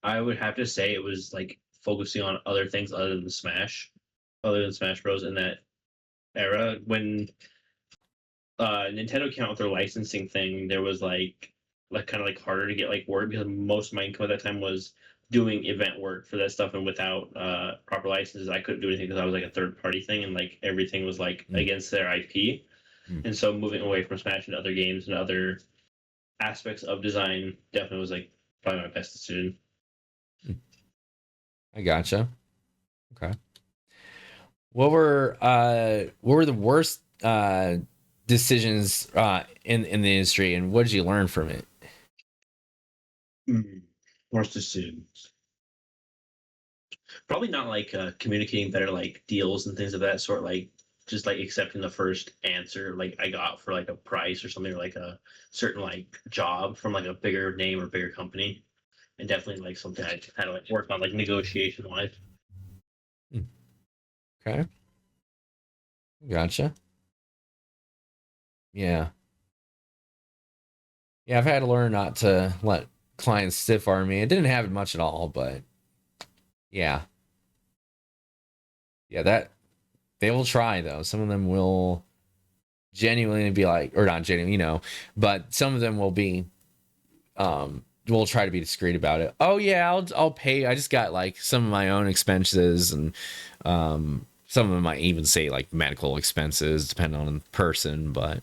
I would have to say it was like focusing on other things other than Smash Bros. In that era when Nintendo came out with their licensing thing. There was like kind of like harder to get like work because most of my income at that time was doing event work for that stuff, and without proper licenses, I couldn't do anything because I was like a third party thing, and like everything was like Mm, against their IP. mm, And so moving away from Smash into other games and other aspects of design definitely was like probably my best decision. mm. I gotcha. Okay. What were the worst decisions in the industry, and what did you learn from it? Mm. Worst decisions. Probably not like communicating better like deals and things of that sort, like just like accepting the first answer like I got for like a price or something, or like a certain like job from like a bigger name or bigger company, and definitely like something I kind of like work on like negotiation wise. Mm, okay. Gotcha. Yeah. Yeah, I've had to learn not to let clients stiff arm me. It didn't happen much at all, but yeah, yeah, that they will try though. Some of them will genuinely be like, or not genuine, but some of them will be, will try to be discreet about it. Oh yeah, I'll pay. I just got like some of my own expenses, and some of them might even say like medical expenses, depending on the person. But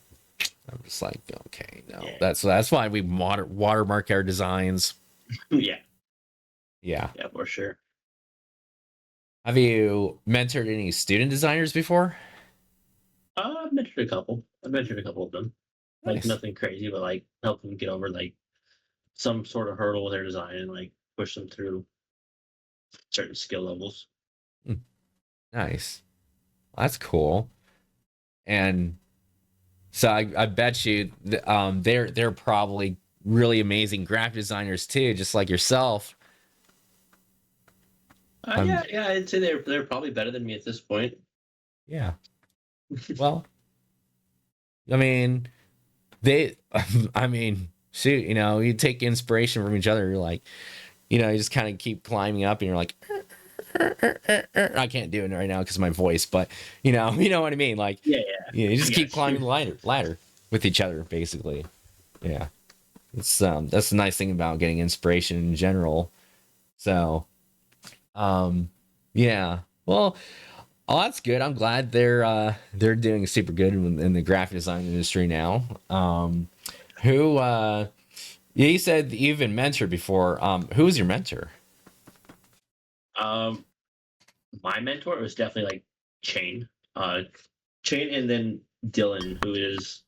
I'm just like, okay, no, Yeah. that's why we watermark our designs. Yeah. Yeah. Yeah, for sure. Have you mentored any student designers before? I've mentored a couple. I've mentored a couple of them. Like Nice. nothing crazy, but like help them get over like some sort of hurdle with their design and like push them through certain skill levels. Mm, nice. That's cool. And so I bet you they're probably really amazing graphic designers too, just like yourself. Yeah, Um, yeah, I'd say they're probably better than me at this point. yeah. Well, I mean, they, I mean, shoot, you take inspiration from each other. You're like, you just kind of keep climbing up, and you're like, I can't do it right now because of my voice, but you know what I mean. Like, Yeah, yeah, you I just keep guess. climbing the ladder with each other, basically. Yeah, it's that's the nice thing about getting inspiration in general. So, um, yeah. Well, oh, that's good. I'm glad they're doing super good in the graphic design industry now. Who yeah, you said that you've been mentored before. Who was your mentor? Um, my mentor was definitely like Chain, uh, Chain, and then Dylan, who is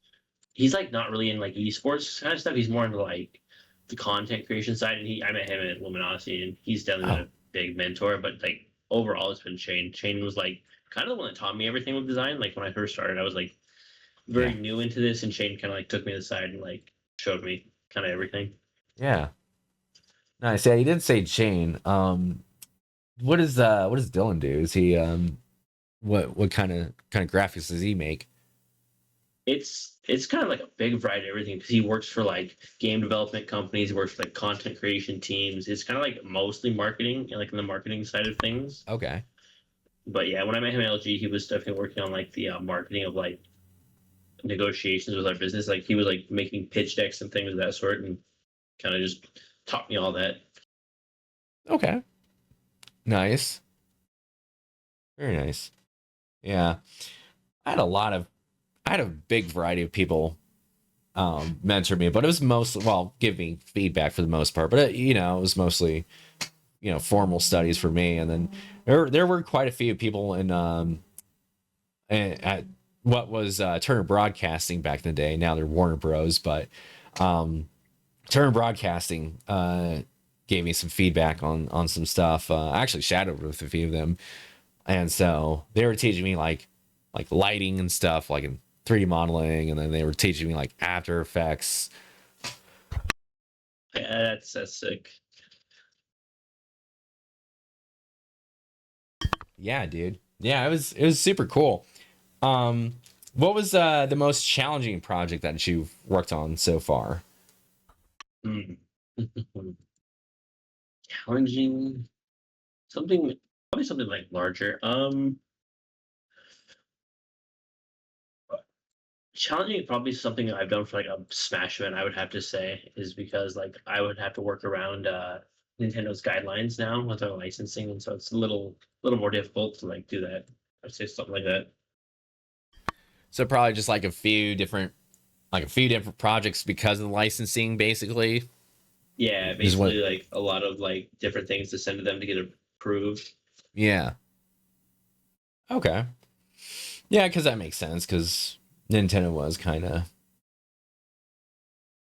he's like not really in like esports kind of stuff. He's more into like the content creation side, and he I met him at Luminosity, and he's definitely Oh, been a big mentor. But like overall, it's been Chain. Chain was like kind of the one that taught me everything with design. Like when I first started, I was like very yeah. new into this, and Shane kind of like took me aside and like showed me kind of everything. Yeah. Nice. Yeah, you did say Shane. What does Dylan do? Is he what kind of graphics does he make? It's kind of like a big variety of everything because he works for like game development companies, he works for like content creation teams. It's kind of like mostly marketing and like in the marketing side of things. Okay. But yeah, when I met him at LG, he was definitely working on like the marketing of like negotiations with our business. Like he was like making pitch decks and things of that sort, and kind of just taught me all that. Okay. Nice. Very nice. Yeah. I had a lot of I had a big variety of people mentor me, but it was mostly, well, give me feedback for the most part, but it was mostly, formal studies for me. And then there were quite a few people at what was Turner Broadcasting back in the day. Now they're Warner Bros, but um, Turner Broadcasting gave me some feedback on some stuff. I actually shadowed with a few of them, and so they were teaching me like lighting and stuff, like in 3D modeling, and then they were teaching me like After Effects. Yeah, that's sick. Yeah, dude. Yeah, it was super cool. Um, what was the most challenging project that you've worked on so far? Hmm. Challenging something, probably something like larger. Challenging probably something I've done for like a Smash event. I would have to say is because like I would have to work around Nintendo's guidelines now with our licensing, and so it's a little more difficult to like do that. I'd say something like that. So probably just like a few different projects because of the licensing, basically. Yeah, Is basically what like a lot of like different things to send to them to get approved. Yeah. Okay. Yeah, because that makes sense. Because Nintendo was kind of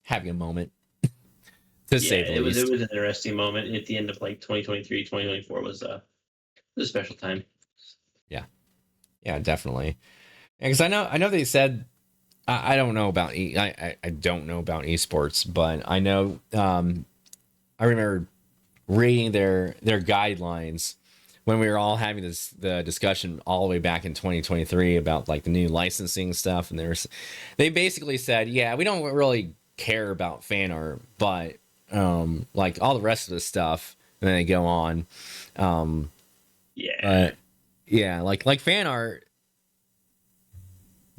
having a moment, to Yeah, say the it least. was an interesting moment at the end of like 2023, 2024 was a special time. Yeah. Yeah, definitely. Because I know they said I don't know about I don't know about esports, but I know I remember reading their guidelines when we were all having the discussion all the way back in 2023 about like the new licensing stuff, and they basically said, yeah, we don't really care about fan art, but like all the rest of the stuff, and then they go on. Yeah. But yeah, like fan art,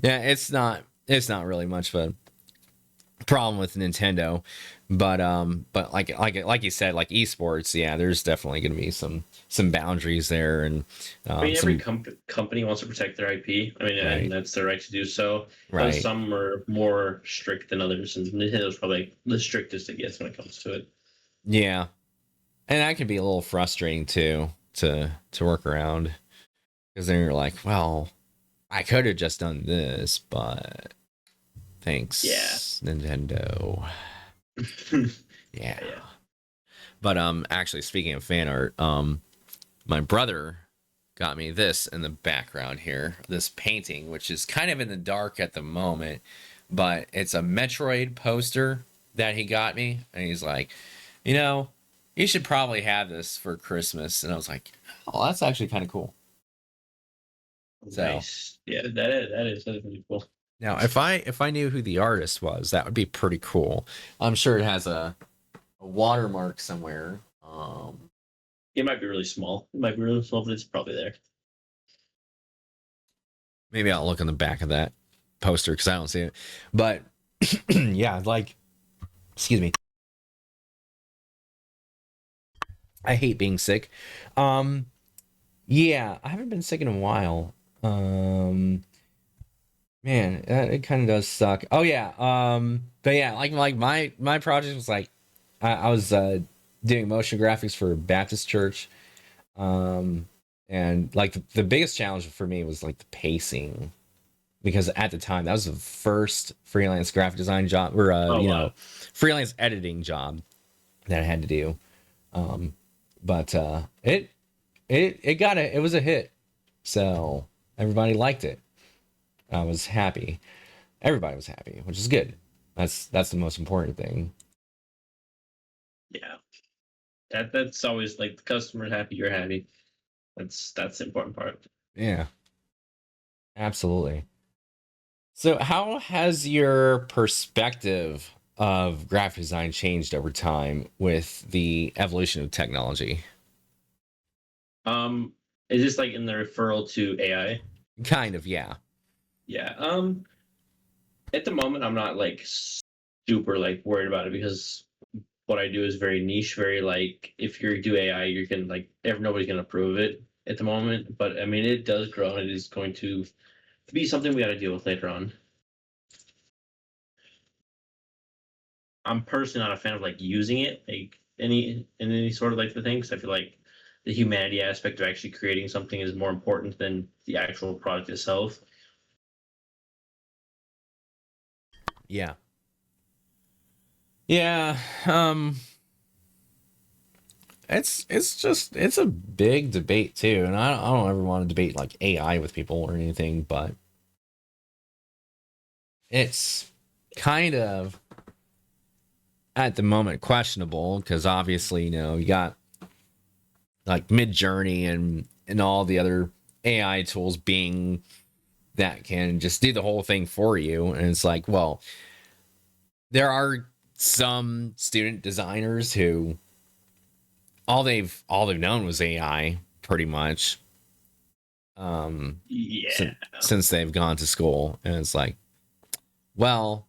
yeah, it's not really much of a problem with Nintendo, but like you said, like esports, yeah, there's definitely going to be some boundaries there, and I mean, every some company wants to protect their IP. I mean, and right, that's their right to do so. But right, some are more strict than others, and Nintendo's probably the strictest it gets when it comes to it. yeah, and that can be a little frustrating too to work around because then you're like, well, I could have just done this, but Yeah. thanks Nintendo. Yeah. Yeah. But actually speaking of fan art, my brother got me this in the background here, this painting, which is kind of in the dark at the moment, but it's a Metroid poster that he got me, and he's like, you know, you should probably have this for Christmas. And I was like, oh, that's actually kind of cool. So Nice. Yeah, that is really cool. now if I knew who the artist was, that would be pretty cool. I'm sure it has a watermark somewhere. It might be really small. It might be really small, but it's probably there. Maybe I'll look on the back of that poster because I don't see it. But yeah, like, excuse me. I hate being sick. Um, yeah, I haven't been sick in a while. Man, it kind of does suck. Oh yeah. But yeah, like my project was like, I was doing motion graphics for Baptist Church. Um, and like the biggest challenge for me was like the pacing because at the time that was the first freelance graphic design job or Oh wow. freelance editing job that I had to do. Um, but it was a hit, so everybody liked it. I was happy. Everybody was happy, which is good. That's the most important thing. Yeah. That's always like the customer's happy, you're happy. That's the important part. Yeah, absolutely. So, how has your perspective of graphic design changed over time with the evolution of technology? Um, is this like in the referral to AI? Kind of, yeah. Yeah. At the moment, I'm not like super like worried about it because what I do is very niche, very like if you do AI, you can like nobody's gonna approve it at the moment. But I mean, it does grow, and it is going to be something we got to deal with later on. I'm personally not a fan of like using it like any sort of like the thing because I feel like the humanity aspect of actually creating something is more important than the actual product itself. Yeah. Yeah. It's a big debate too, and I don't ever want to debate like AI with people or anything, but it's kind of at the moment questionable because obviously you got like Mid Journey and all the other AI tools being that can just do the whole thing for you, and it's like, well, there are some student designers who all they've known was AI pretty much Yeah. since they've gone to school, and it's like, well,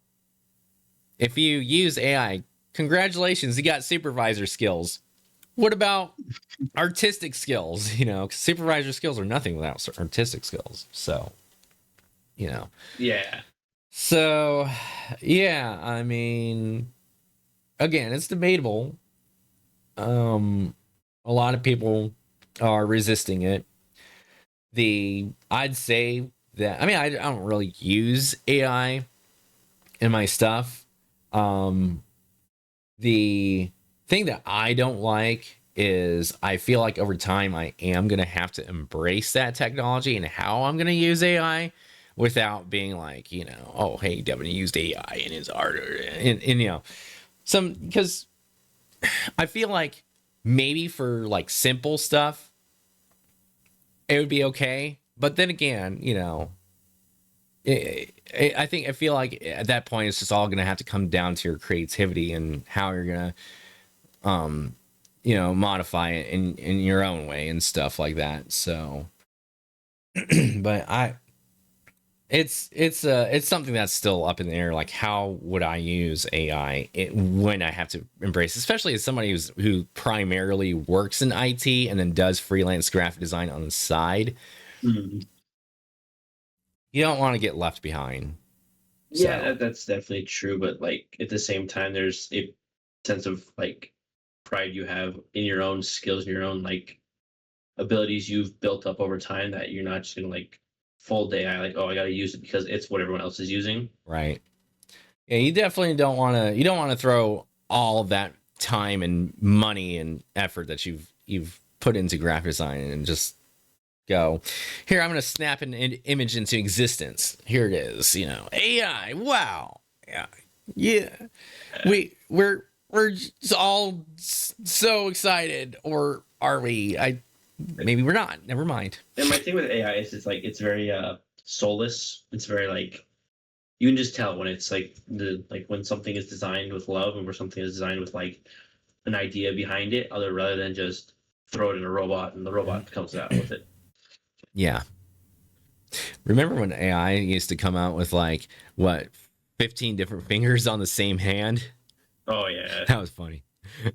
if you use AI, congratulations, you got supervisor skills. What about artistic skills? 'Cause supervisor skills are nothing without artistic skills. So, you know. Yeah. So, yeah, I mean, again, it's debatable. Um, a lot of people are resisting it. I'd say that, I mean, I don't really use AI in my stuff. Um, the thing that I don't like is I feel like over time I am going to have to embrace that technology and how I'm going to use AI without being like, oh, hey, Devin used AI in his art. And some, because I feel like maybe for like simple stuff, it would be okay. But then again, I feel like at that point it's just all going to have to come down to your creativity and how you're going to modify it in your own way and stuff like that. So but it's something that's still up in the air. Like, how would I use AI when I have to embrace, especially as somebody who primarily works in IT and then does freelance graphic design on the side. Mhm. You don't want to get left behind. Yeah, So that's definitely true. But like at the same time, there's a sense of like pride you have in your own skills and your own like abilities you've built up over time that you're not just gonna like fold AI like, oh, I gotta use it because it's what everyone else is using. right, yeah, you definitely don't want to. You don't want to throw all of that time and money and effort that you've put into graphic design and just go, here, I'm going to snap an image into existence. Here it is, AI. Wow. Yeah. Yeah. We're just all so excited, or are we? Maybe we're not. Never mind. And my thing with AI is it's like it's very soulless. It's very like you can just tell when it's like the like when something is designed with love and where something is designed with like an idea behind it, other rather than just throw it in a robot and the robot comes out with it. Yeah. Remember when AI used to come out with like what 15 different fingers on the same hand? Oh yeah. That was funny.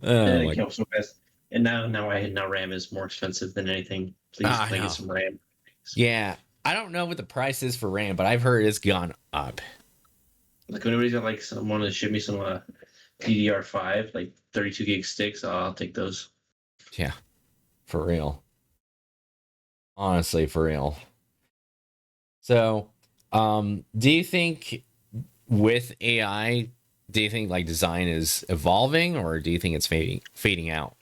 And Oh it my. came up so fast. And now RAM is more expensive than anything. Please I can I get know. some RAM? Yeah. I don't know what the price is for RAM, but I've heard it's gone up. Like when anybody's got like someone to ship me some DDR5, like 32 gig sticks, I'll take those. Yeah, for real. Honestly, for real. So, do you think with AI, do you think like design is evolving, or do you think it's fading out?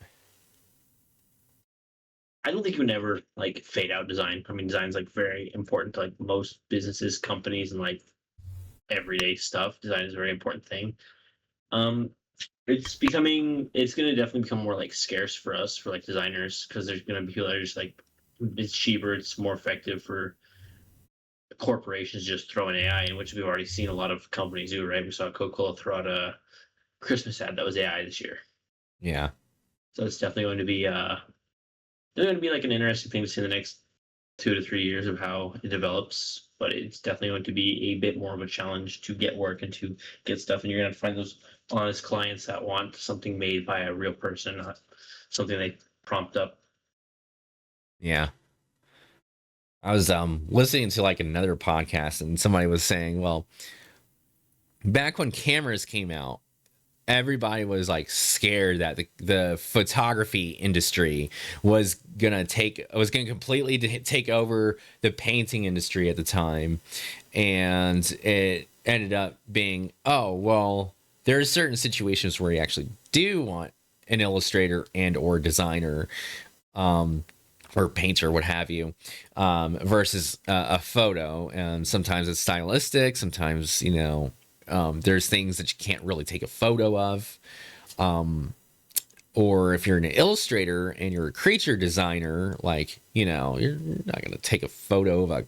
I don't think you would never like fade out design. I mean, design's like very important to like most businesses, companies, and like everyday stuff. Design is a very important thing. Um, it's going to definitely become more like scarce for us, for like designers, because there's going to be people that are just like, it's cheaper, it's more effective for corporations just throw an AI in, which we've already seen a lot of companies do, right? We saw Coca-Cola throw out a Christmas ad that was AI this year. Yeah, So it's definitely going to be like an interesting thing to see in the next 2 to 3 years of how it develops. But it's definitely going to be a bit more of a challenge to get work and to get stuff. And you're going to find those honest clients that want something made by a real person, not something they prompt up. yeah. I was listening to like another podcast, and somebody was saying, well, back when cameras came out, everybody was like scared that the photography industry was gonna completely take over the painting industry at the time, and it ended up being, oh well, there are certain situations where you actually do want an illustrator and or designer, um or painter, what have you, versus a photo. And sometimes it's stylistic, sometimes there's things that you can't really take a photo of. Or if you're an illustrator and you're a creature designer, like, you're not going to take a photo of a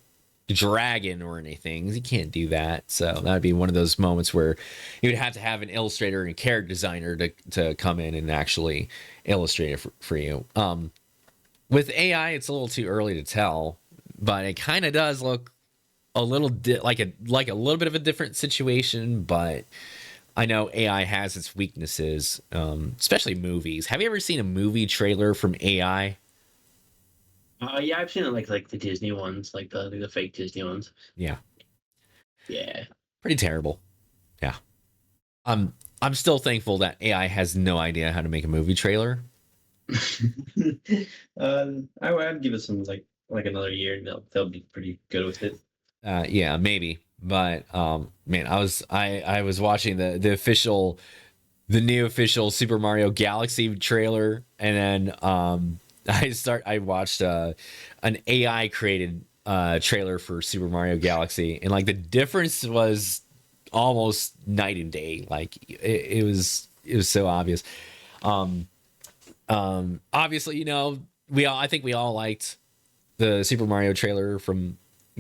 dragon or anything. You can't do that. So that would be one of those moments where you would have to have an illustrator and a character designer to come in and actually illustrate it for you. With AI, it's a little too early to tell, but it kind of does look a little like a little bit of a different situation. But I know AI has its weaknesses, especially movies. Have you ever seen a movie trailer from AI? Yeah, I've seen it like the Disney ones, like the fake Disney ones. Yeah, Yeah. pretty terrible. Yeah, I'm still thankful that AI has no idea how to make a movie trailer. I'd give it some like another year, and they'll be pretty good with it. Yeah, maybe. But man, I was watching the new official Super Mario Galaxy trailer, and then I watched an AI created trailer for Super Mario Galaxy, and like the difference was almost night and day. Like it was so obvious. Obviously, I think we all liked the Super Mario trailer from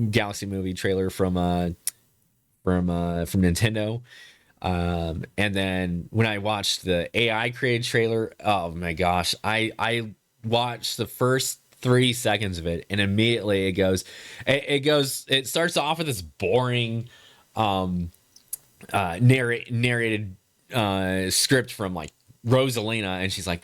Galaxy movie trailer from from Nintendo. And then when I watched the AI created trailer, oh my gosh, I watched the first 3 seconds of it, and immediately it starts off with this boring narrated script from like Rosalina, and she's like,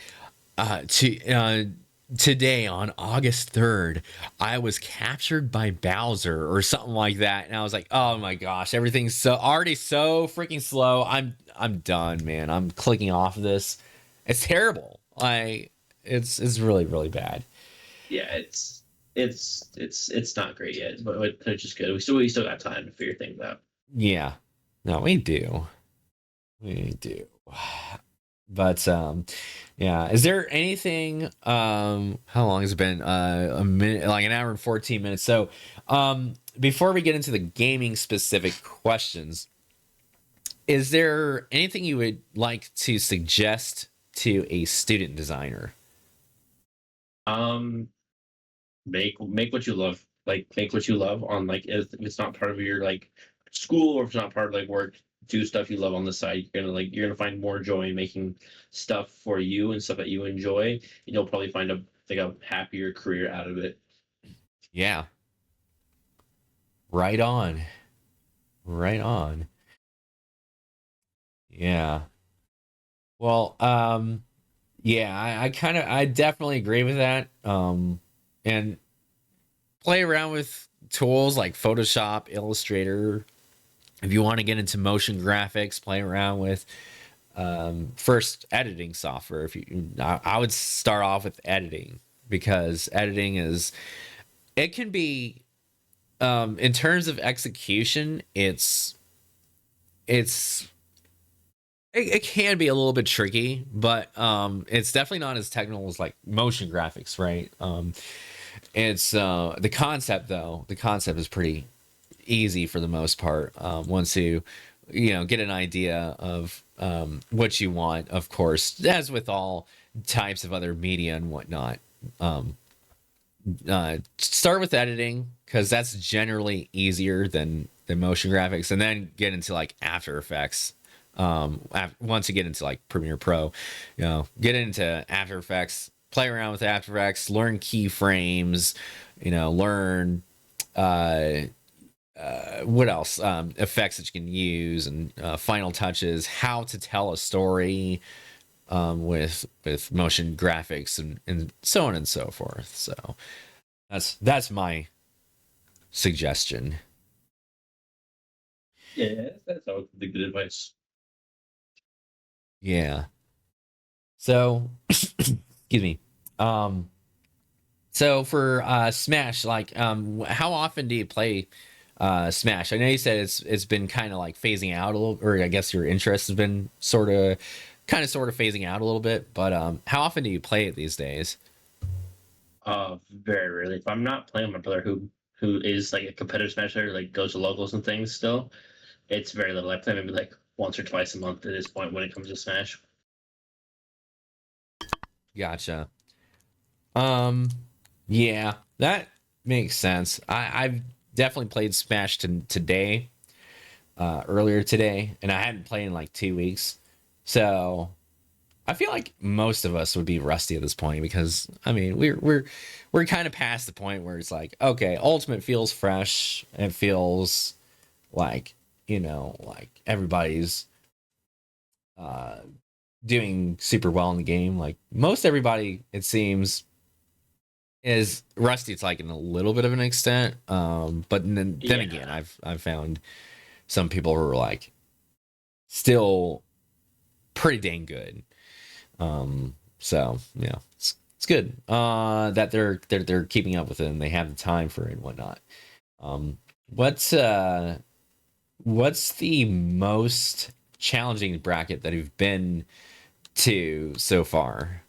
today on August 3rd, I was captured by Bowser or something like that. And I was like, oh my gosh, everything's so already so freaking slow. I'm done, man. I'm clicking off of this. It's terrible. It's really, really bad. Yeah, it's not great yet, but it's just good. We still got time to figure things out. Yeah. No, we do. We do. But yeah, is there anything how long has it been? A minute, like an hour and 14 minutes. So before we get into the gaming specific questions, is there anything you would like to suggest to a student designer? Um, make what you love. Like make what you love on like if it's not part of your like school or if it's not part of like work, do stuff you love on the side. You're gonna find more joy in making stuff for you and stuff that you enjoy. And you'll probably find a happier career out of it. Yeah, right on. Right on. Yeah. Well, yeah, I definitely agree with that. And play around with tools like Photoshop, Illustrator. If you want to get into motion graphics, play around with first editing software. If you, I would start off with editing because editing is it can be in terms of execution, it's it can be a little bit tricky, but it's definitely not as technical as like motion graphics, right? It's the concept though. The concept is pretty easy for the most part. Once you get an idea of what you want, of course, as with all types of other media and whatnot. Um, Start with editing because that's generally easier than motion graphics, and then get into like After Effects. Once you get into like Premiere Pro, get into After Effects, play around with After Effects, learn keyframes, learn what else effects that you can use and final touches, how to tell a story with motion graphics and so on and so forth. So that's my suggestion. Yeah, that's always the good advice. Yeah. So excuse me. Um so for Smash, like how often do you play Smash? I know you said it's been kind of like phasing out a little, or I guess your interest has been sort of phasing out a little bit, but how often do you play it these days? Very rarely. If I'm not playing with my brother who is like a competitive Smash player, like goes to locals and things still, it's very little. I play maybe like once or twice a month at this point when it comes to Smash. Gotcha. Um, yeah, that makes sense. I've definitely played Smash today, earlier today, and I hadn't played in like 2 weeks. So I feel like most of us would be rusty at this point because I mean we're kind of past the point where it's like okay, Ultimate feels fresh. It feels like like everybody's uh doing super well in the game. Like most everybody, it seems, is rusty. It's like in a little bit of an extent. But then again, Yeah. I've found some people who are like still pretty dang good. So yeah, it's good. That they're keeping up with it and they have the time for it and whatnot. Um, what's what's the most challenging bracket that you've been to so far?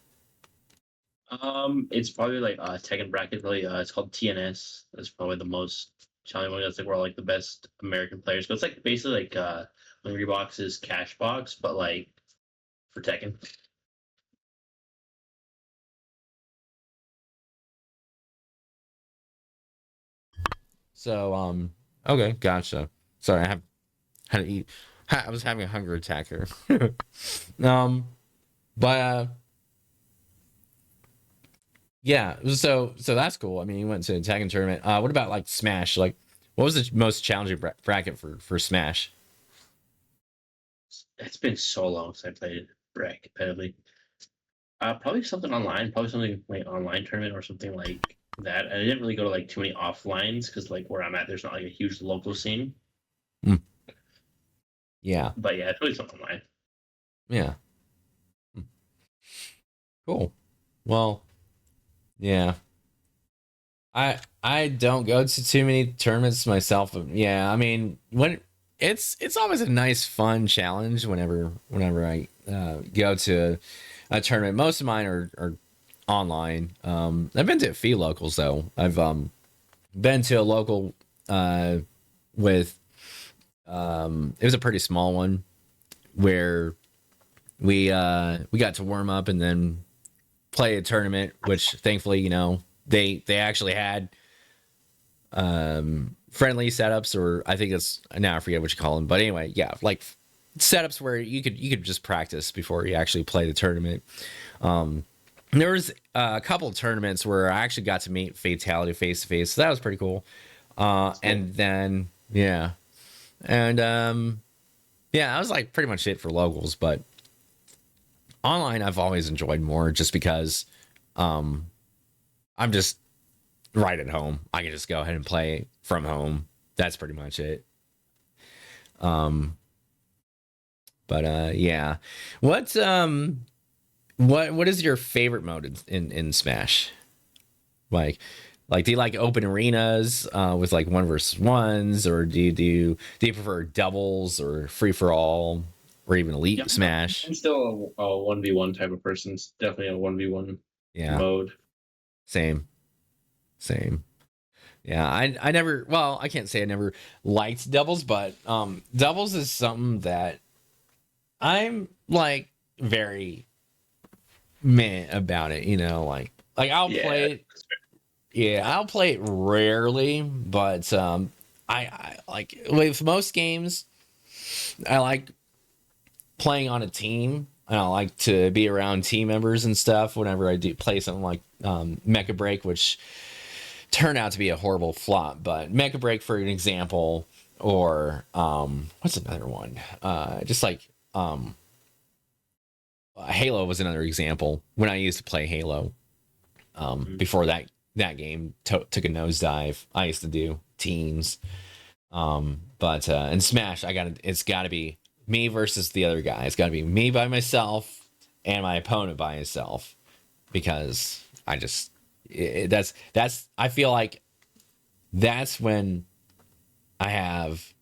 It's probably like Tekken bracket. Really, it's called TNS. That's probably the most challenging one. That's like where all like the best American players go. It's like basically like Hungry Box's Cash Box, but like for Tekken. So okay, gotcha. Sorry, I have Had to eat. I was having a hunger attack here. um, but yeah. So that's cool. I mean, you went to a Tekken tournament. What about like Smash? Like, what was the most challenging bracket for Smash? It's been so long since I played bracket competitively. Probably something online, probably something like online tournament or something like that. I didn't really go to like too many offlines because like where I'm at, there's not like a huge local scene. Mm, yeah. But yeah, it's really something online. Yeah. Mm, cool. Well, yeah. I don't go to too many tournaments myself. But yeah, I mean, when it's always a nice fun challenge whenever I go to a tournament. Most of mine are online. I've been to a few locals though. I've been to a local uh with it was a pretty small one where we got to warm up and then play a tournament, which thankfully, they actually had friendly setups, or I think it's now I forget what you call them, but anyway, yeah, like setups where you could just practice before you actually play the tournament. There was a couple of tournaments where I actually got to meet Fatality face to face, so that was pretty cool. So And then yeah, and yeah, that was like pretty much it for locals, but online I've always enjoyed more just because I'm just right at home. I can just go ahead and play from home. That's pretty much it. Um, but yeah. What what is your favorite mode in Smash? Like do you like open arenas with like one versus ones, or do you prefer doubles or free for all, or even yeah, elite Smash? I'm still a 1v1 type of person. It's definitely a 1v1 Yeah, mode. same, same. Yeah, I never, well, I can't say I never liked doubles, but doubles is something that I'm like very meh about it, like I'll Yeah, play it. Yeah, I'll play it rarely, but I like with most games, I like playing on a team. And I like to be around team members and stuff whenever I do play something like Mecha Break, which turned out to be a horrible flop. But Mecha Break, for an example, or what's another one? Just like Halo was another example when I used to play Halo. mhm. Before that game took a nosedive, I used to do teams. But in Smash, it's got to be me versus the other guy. It's got to be me by myself and my opponent by himself, because I just that's I feel like that's when I have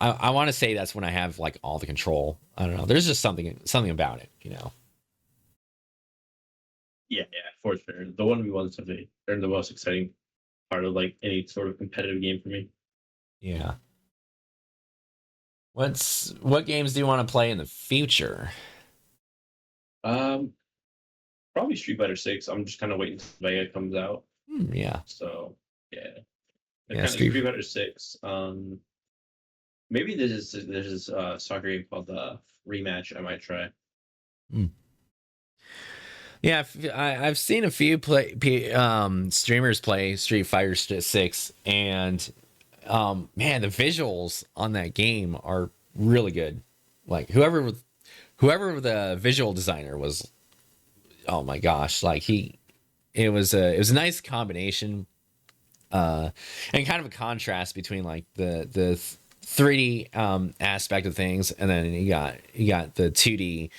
I want to say that's when I have like all the control. I don't know. There's just something about it. Yeah, for sure. The 1v1s they're the most exciting part of like any sort of competitive game for me. Yeah. What games do you want to play in the future? Um, Probably Street Fighter 6. I'm just kind of waiting until Vega comes out. Yeah. So yeah, the Yeah, kind of Street. Street Fighter 6. Maybe there's a soccer game called the Rematch. I might try. Hmm. Yeah, I've seen a few streamers play Street Fighter 6, and man, the visuals on that game are really good. Like whoever the visual designer was, oh my gosh, like it was a nice combination, and kind of a contrast between like the 3D aspect of things, and then you got the 2D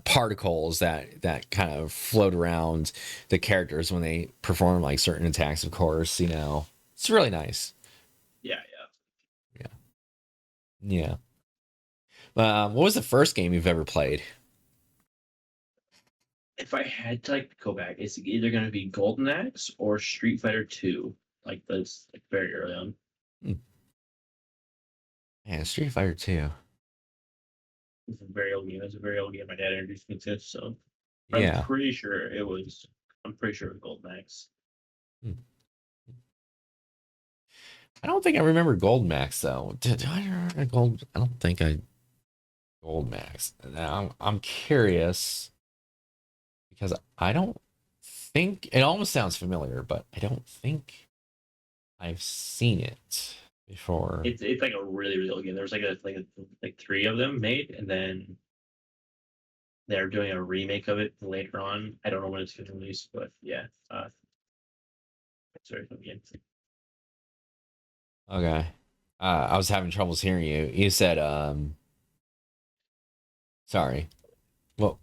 particles that kind of float around the characters when they perform like certain attacks. Of course, it's really nice. Yeah, yeah. Yeah, yeah. What was the first game you've ever played? If I had to like go back, it's either gonna be Golden Axe or Street Fighter 2. Like that's like very early on. Hmm. Yeah, Street Fighter 2. It's a very old game. It's a very old game my dad introduced me to. So I'm Yeah. pretty sure it was. I'm pretty sure it was Golden Axe. Hmm. I don't think I remember Gold Max though. Did I remember Gold? I don't think I Gold Max. Now I'm curious because I don't think it almost sounds familiar, but I don't think I've seen it before. It's like a really really old game. There was like three of them made, and then they're doing a remake of it later on. I don't know when it's going to release, but yeah, it's very fun game. Okay. I was having troubles hearing you. You said sorry. Well,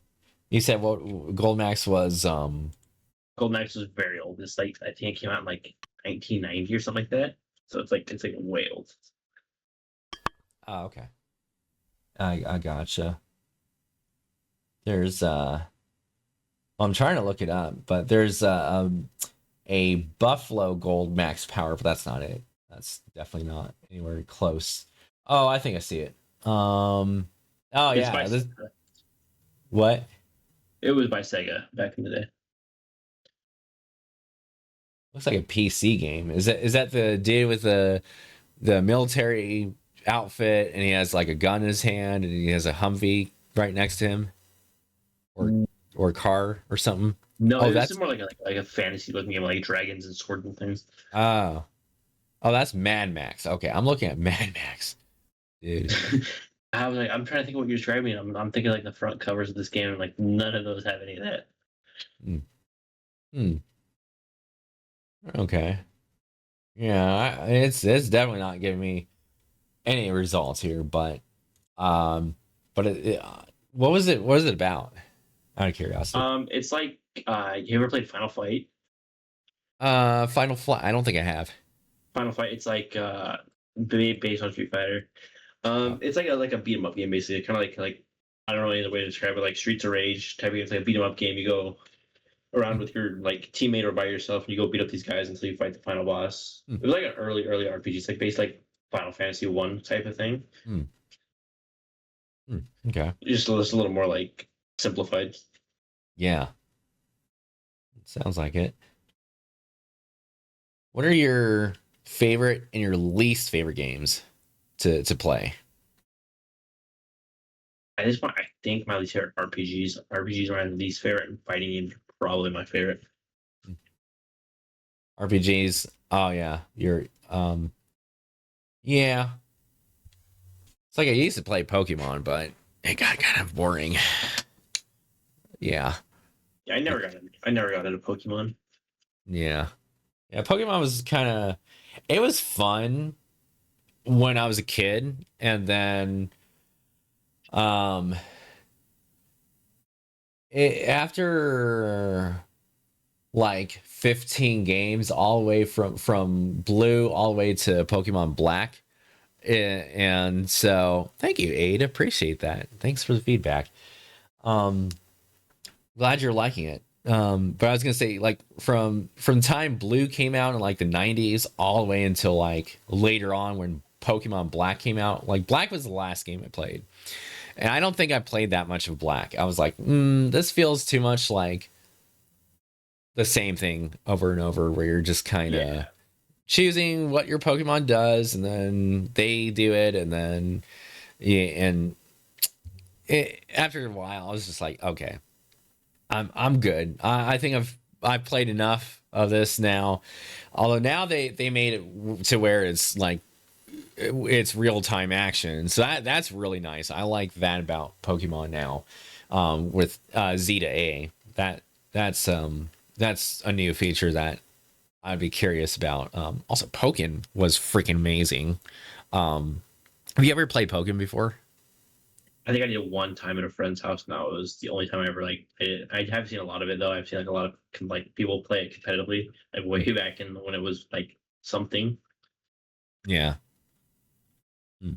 you said what Gold Max was Golden Axe was very old. It's like I think it came out in like 1990 or something like that. So it's like way old. oh, okay. I gotcha. There's I'm trying to look it up, but there's a Buffalo Gold Max Power, but that's not it. That's definitely not anywhere close. Oh, I think I see it. Oh It's by yeah, this what? it was by Sega back in the day. Looks like a PC game. Is that the dude with the military outfit and he has like a gun in his hand and he has a Humvee right next to him or or a car or something? No, Oh, it was that's more like a fantasy looking game, like dragons and swords and things. oh. Oh, that's Mad Max. Okay, I'm looking at Mad Max. Dude. I was like, I'm trying to think of what you're describing. I'm thinking like the front covers of this game, and like none of those have any of that. Hmm. Hmm. Okay. Yeah, it's definitely not giving me any results here, but what was it? What was it about? Out of curiosity. It's like you ever played Final Fight? Final Flight. I don't think I have. Final Fight. It's like based on Street Fighter. Oh. It's like a beat 'em up game basically. Kind of like I don't know any other way to describe it. Like Streets of Rage type of game. It's like a beat 'em up game. You go around with your like teammate or by yourself, and you go beat up these guys until you fight the final boss. Hmm. It was like an early RPG. It's like based like Final Fantasy One type of thing. Hmm. Okay. Just a little more like simplified. Yeah. Sounds like it. What are your favorite and your least favorite games to play? At this point, I think my least favorite RPGs. RPGs are my least favorite, and fighting games are probably my favorite. RPGs. Oh yeah. Yeah. It's like I used to play Pokemon, but it got kind of boring. Yeah. Yeah, I never got into Pokemon. Yeah. Yeah, Pokemon was kind of it was fun when I was a kid and then um after like 15 games all the way from blue all the way to Pokemon Black. And so thank you, Aid. Appreciate that. Thanks for the feedback. Um Glad you're liking it. But I was gonna say, like from time Blue came out in like the '90s all the way until like later on when Pokemon Black came out. Like Black was the last game I played, and I don't think I played that much of Black. I was like, this feels too much like the same thing over and over, where you're just kind of Yeah, choosing what your Pokemon does, and then they do it, and then yeah, and after a while, I was just like, okay. I'm good. I think I've played enough of this now. Although now they made it to where it's like it's real time action, so that's really nice. I like that about Pokemon now. With Z to A, that's a new feature that I'd be curious about. Also, Pokken was freaking amazing. Have you ever played Pokken before? I think I did it one time at a friend's house. Now it was the only time I ever like played it. I have seen a lot of it though. I've seen like a lot of like people play it competitively, like way back in when it was like something. Yeah. Hmm.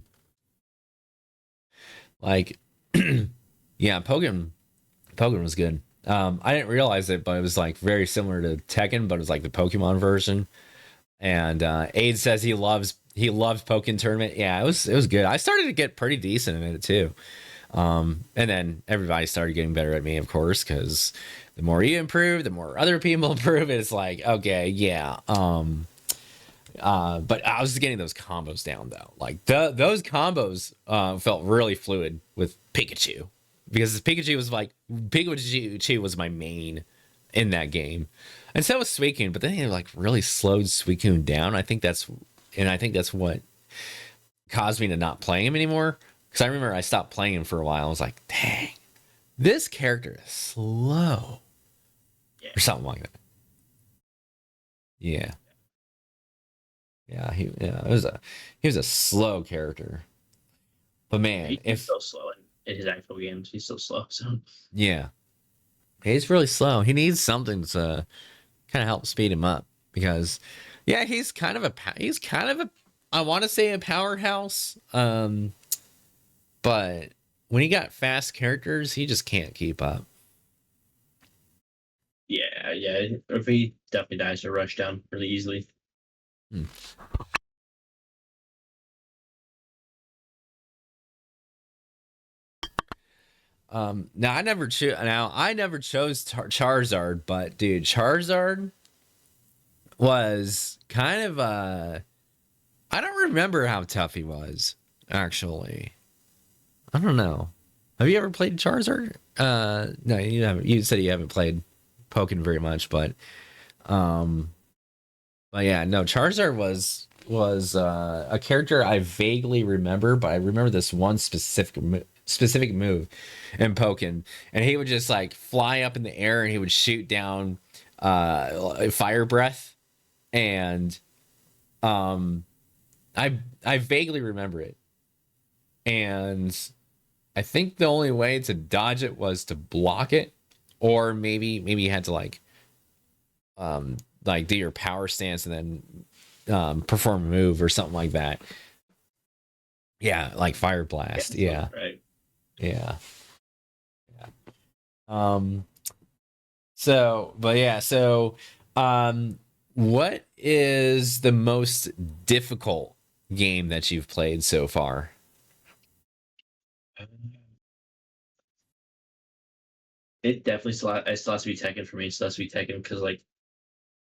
Like, yeah, Pokemon was good. I didn't realize it, but it was like very similar to Tekken, but it was like the Pokemon version. And Aid says he loves Pokemon Tournament. Yeah, it was good. I started to get pretty decent in it too. And then everybody started getting better at me, of course, because the more you improve, the more other people improve. It's like, okay, yeah. But I was getting those combos down though. Like those combos felt really fluid with Pikachu because Pikachu was my main in that game, and so was Suicune. But then they like really slowed Suicune down. I think that's what caused me to not play him anymore. Because I remember I stopped playing him for a while. I was like, dang, this character is slow Yeah. or something like that. Yeah. Yeah, he was a slow character. But man, He's if so slow in his actual games. He's so slow. So yeah, he's really slow. He needs something to kind of help speed him up because yeah, he's kind of a I want to say a powerhouse. But when he got fast characters, he just can't keep up. yeah. If he definitely dies to rush down really easily. Hmm. Now I never chose Charizard, but dude, Charizard was kind of I don't remember how tough he was actually. I don't know. Have you ever played Charizard? No, you haven't. You said you haven't played Pokken very much, um, but yeah, no. Charizard was a character I vaguely remember, but I remember this one specific move in Pokken, and he would just like fly up in the air and he would shoot down fire breath, and um, I vaguely remember it, and I think the only way to dodge it was to block it, or maybe you had to um like do your power stance and then perform a move or something like that. Yeah, like fire Yeah, blast. so, Yeah, right. yeah, yeah. Um. But yeah. What is the most difficult game that you've played so far? It definitely still has to be Tekken for me. It still has to be Tekken because like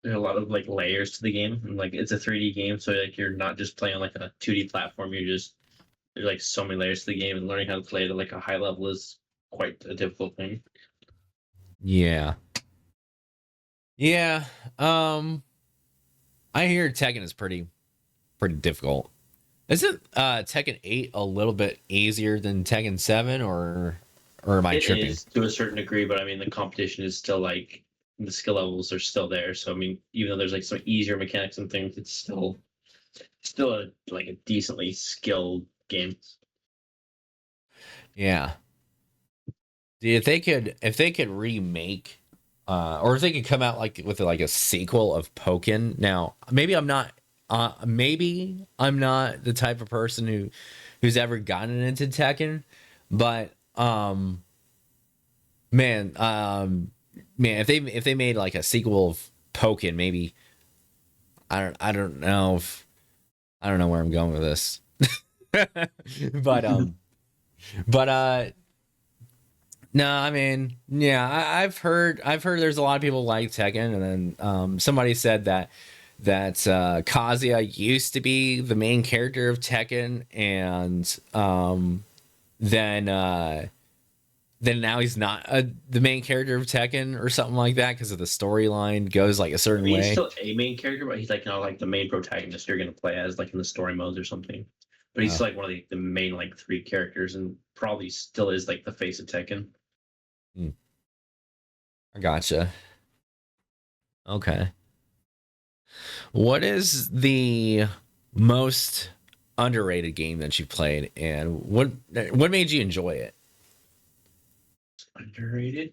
there's a lot of like layers to the game and like it's a 3D game, so like you're not just playing on like a 2D platform. You're just there's like so many layers to the game, and learning how to play it at like a high level is quite a difficult thing. Yeah, yeah. Um, I hear Tekken is pretty difficult. Isn't Tekken 8 a little bit easier than Tekken 7 or am I It tripping? is to a certain degree, but I mean the competition is still like the skill levels are still there. So I mean, even though there's like some easier mechanics and things, it's still a like a decently skilled game. Yeah. Dude, if they could remake or if they could come out like with like a sequel of Pokken. Now, maybe I'm not the type of person who's ever gotten into Tekken, but man, man, if they made like a sequel of Pokken, maybe I don't know if I don't know where I'm going with this. but but no, I mean, yeah, I've heard there's a lot of people like Tekken, and then somebody said that Kazuya used to be the main character of Tekken, and then then now he's not the main character of Tekken or something like that because of the storyline goes like a I certain mean, he's way. still a main character, but he's like not like the main protagonist you're gonna play as like in the story modes or something. But he's Uh, still like one of the main like three characters, and probably still is like the face of Tekken. hmm, I gotcha. Okay. What is the most underrated game that you played, and what made you enjoy it? Underrated.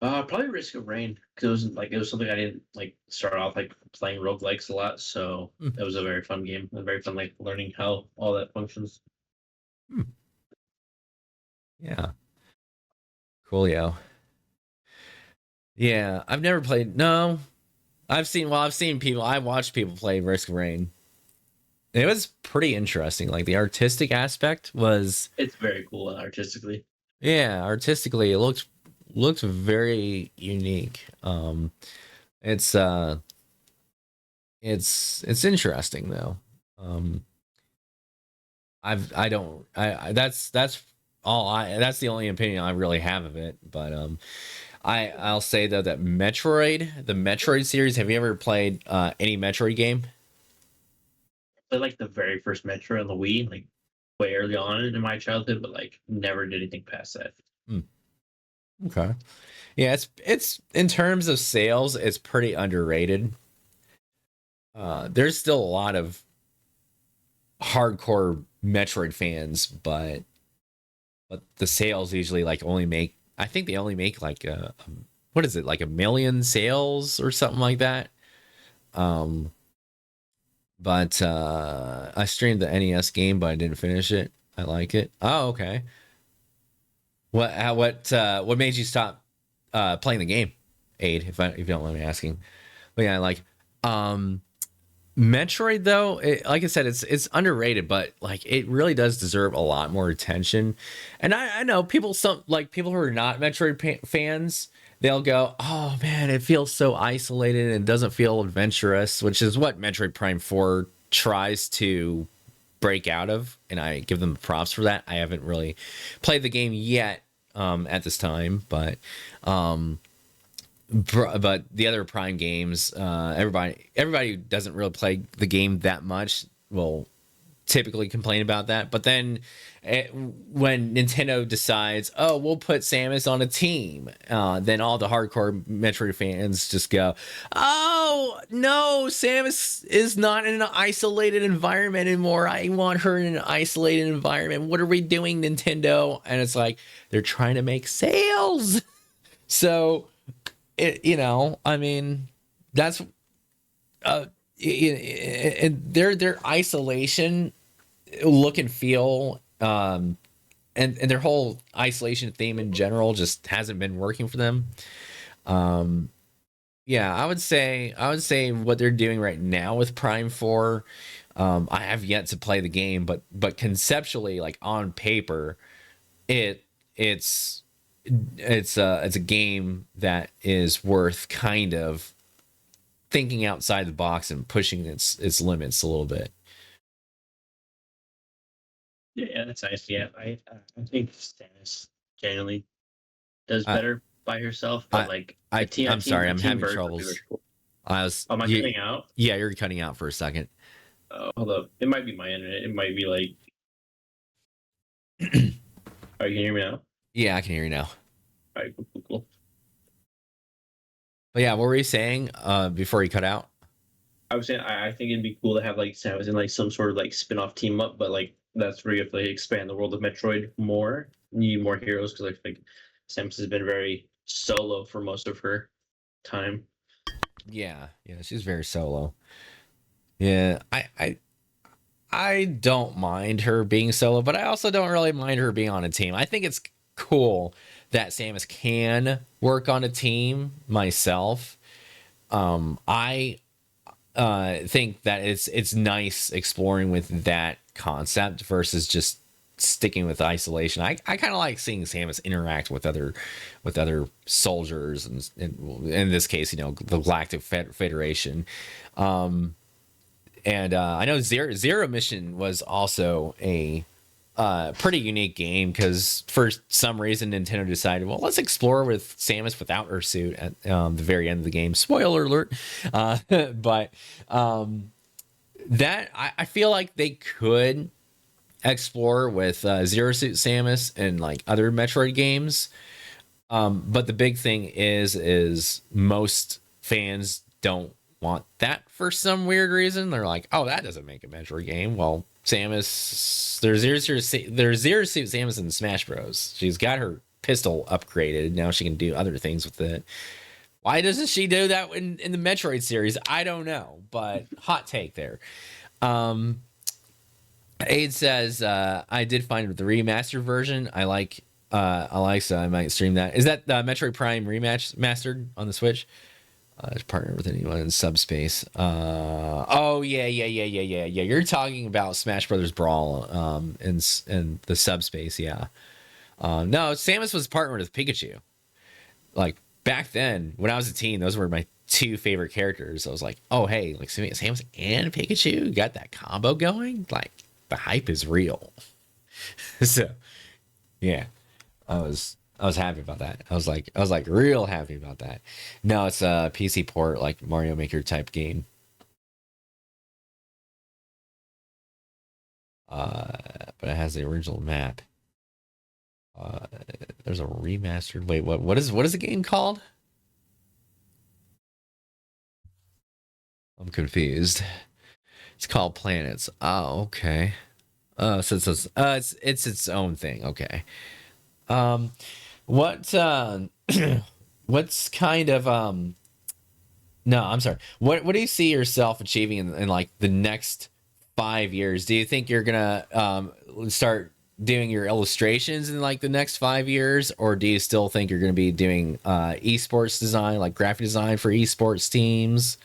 Probably Risk of Rain because it was something I didn't like start off like playing roguelikes a lot, so Hmm, it was a very fun game. A very fun like learning how all that functions. hmm, yeah, coolio. Yeah, I've never played. No, I've seen people. I watched people play Risk of Rain. It was pretty interesting. Like the artistic aspect was, It's very cool artistically. yeah, artistically it looked very unique. It's It's interesting though. I don't that's all I that's the only opinion I really have of it. But I'll say though that the Metroid series. Have you ever played any Metroid game? I like the very first Metro on the Wii, like way early on in my childhood, but like never did anything past that. Hmm. Okay. Yeah, it's in terms of sales, it's pretty underrated. There's still a lot of hardcore Metroid fans, but the sales usually like only make I think they only make like what is it like a million sales or something like that. Um, but I streamed the NES game, but I didn't finish it. I like it. Oh, okay. What made you stop playing the game, Aid? If you don't mind me asking. But yeah, like um Metroid though, like I said, it's underrated, but like it really does deserve a lot more attention. And I know people, some like people who are not Metroid fans, they'll go, "Oh man, it feels so isolated and doesn't feel adventurous," which is what Metroid Prime 4 tries to break out of, and I give them props for that. I haven't really played the game yet at this time, um, but the other Prime games, everybody who doesn't really play the game that much will typically complain about that. But then when Nintendo decides, oh, we'll put Samus on a team, then all the hardcore Metroid fans just go, oh no, Samus is not in an isolated environment anymore. I want her in an isolated environment. What are we doing, Nintendo? And it's like they're trying to make sales. So I mean, that's their isolation look and feel, and their whole isolation theme in general just hasn't been working for them. Um, yeah, I would say what they're doing right now with Prime 4. I have yet to play the game, but conceptually, like on paper, it it's it's a game that is worth kind of thinking outside the box and pushing its limits a little bit. Yeah, that's nice. Yeah, I think Stannis generally does I better by herself, but I like I'm sorry, a I'm team having bird would be really troubles. cool. I was Oh, am I you, cutting out? yeah, you're cutting out for a second. Hold up. It might be my internet. It might be like. Are you can hear me now? Yeah, I can hear you now. All right, cool, cool, cool. But yeah, what were you saying before you cut out? I was saying I think it'd be cool to have like Samus in like some sort of like spin-off team up, but like that's where you have to like, expand the world of Metroid more. You need more heroes because I think Samus has been very solo for most of her time. Yeah, yeah, she's very solo. Yeah, I don't mind her being solo, but I also don't really mind her being on a team. I think it's cool that Samus can work on a team myself. I think that it's nice exploring with that concept versus just sticking with isolation. I kind of like seeing Samus interact with other soldiers and in this case, the Galactic Federation. Um, and I know Zero Mission was also a pretty unique game because for some reason Nintendo decided, well, let's explore with Samus without her suit at the very end of the game. Spoiler alert! But that I feel like they could explore with Zero Suit Samus and like other Metroid games. But the big thing is most fans don't want that for some weird reason. They're like, oh, that doesn't make a Metroid game. Well, Samus, there's Zero Suit Samus in Smash Bros. She's got her pistol upgraded. Now she can do other things with it. Why doesn't she do that in the Metroid series? I don't know, but hot take there. Um, Aid says, I did find the remastered version. I like, so I might stream that. Is that Metroid Prime rematch mastered on the Switch? It's partnered with anyone in subspace. Oh yeah. You're talking about Smash Brothers Brawl, in the subspace, yeah. No, Samus was partnered with Pikachu. Like back then, when I was a teen, those were my two favorite characters. I was like, oh hey, like Samus and Pikachu got that combo going. Like the hype is real. So yeah, I was happy about that. I was like real happy about that. No, it's a PC port, like Mario Maker type game. But it has the original map. Uh, there's a remastered. Wait, what is the game called? I'm confused. It's called Planets. Oh, okay. So it's its own thing. Okay. Um, what what's kind of no, I'm sorry. What do you see yourself achieving in like the next 5 years? Do you think you're gonna start doing your illustrations in like the next 5 years, or do you still think you're gonna be doing esports design, like graphic design for esports teams?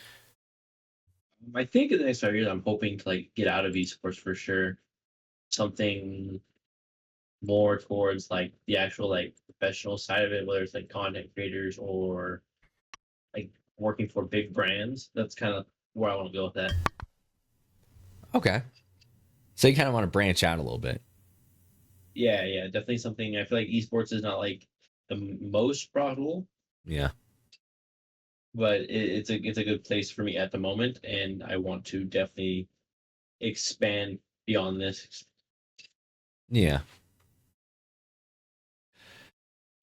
I think in the next 5 years, I'm hoping to like get out of esports for sure. Something more towards like the actual like professional side of it, whether it's like content creators or like working for big brands. That's kind of where I want to go with that. Okay. So you kind of want to branch out a little bit. Yeah, yeah, definitely something. I feel like esports is not like the most profitable, Yeah. but it's a good place for me at the moment, and I want to definitely expand beyond this. Yeah.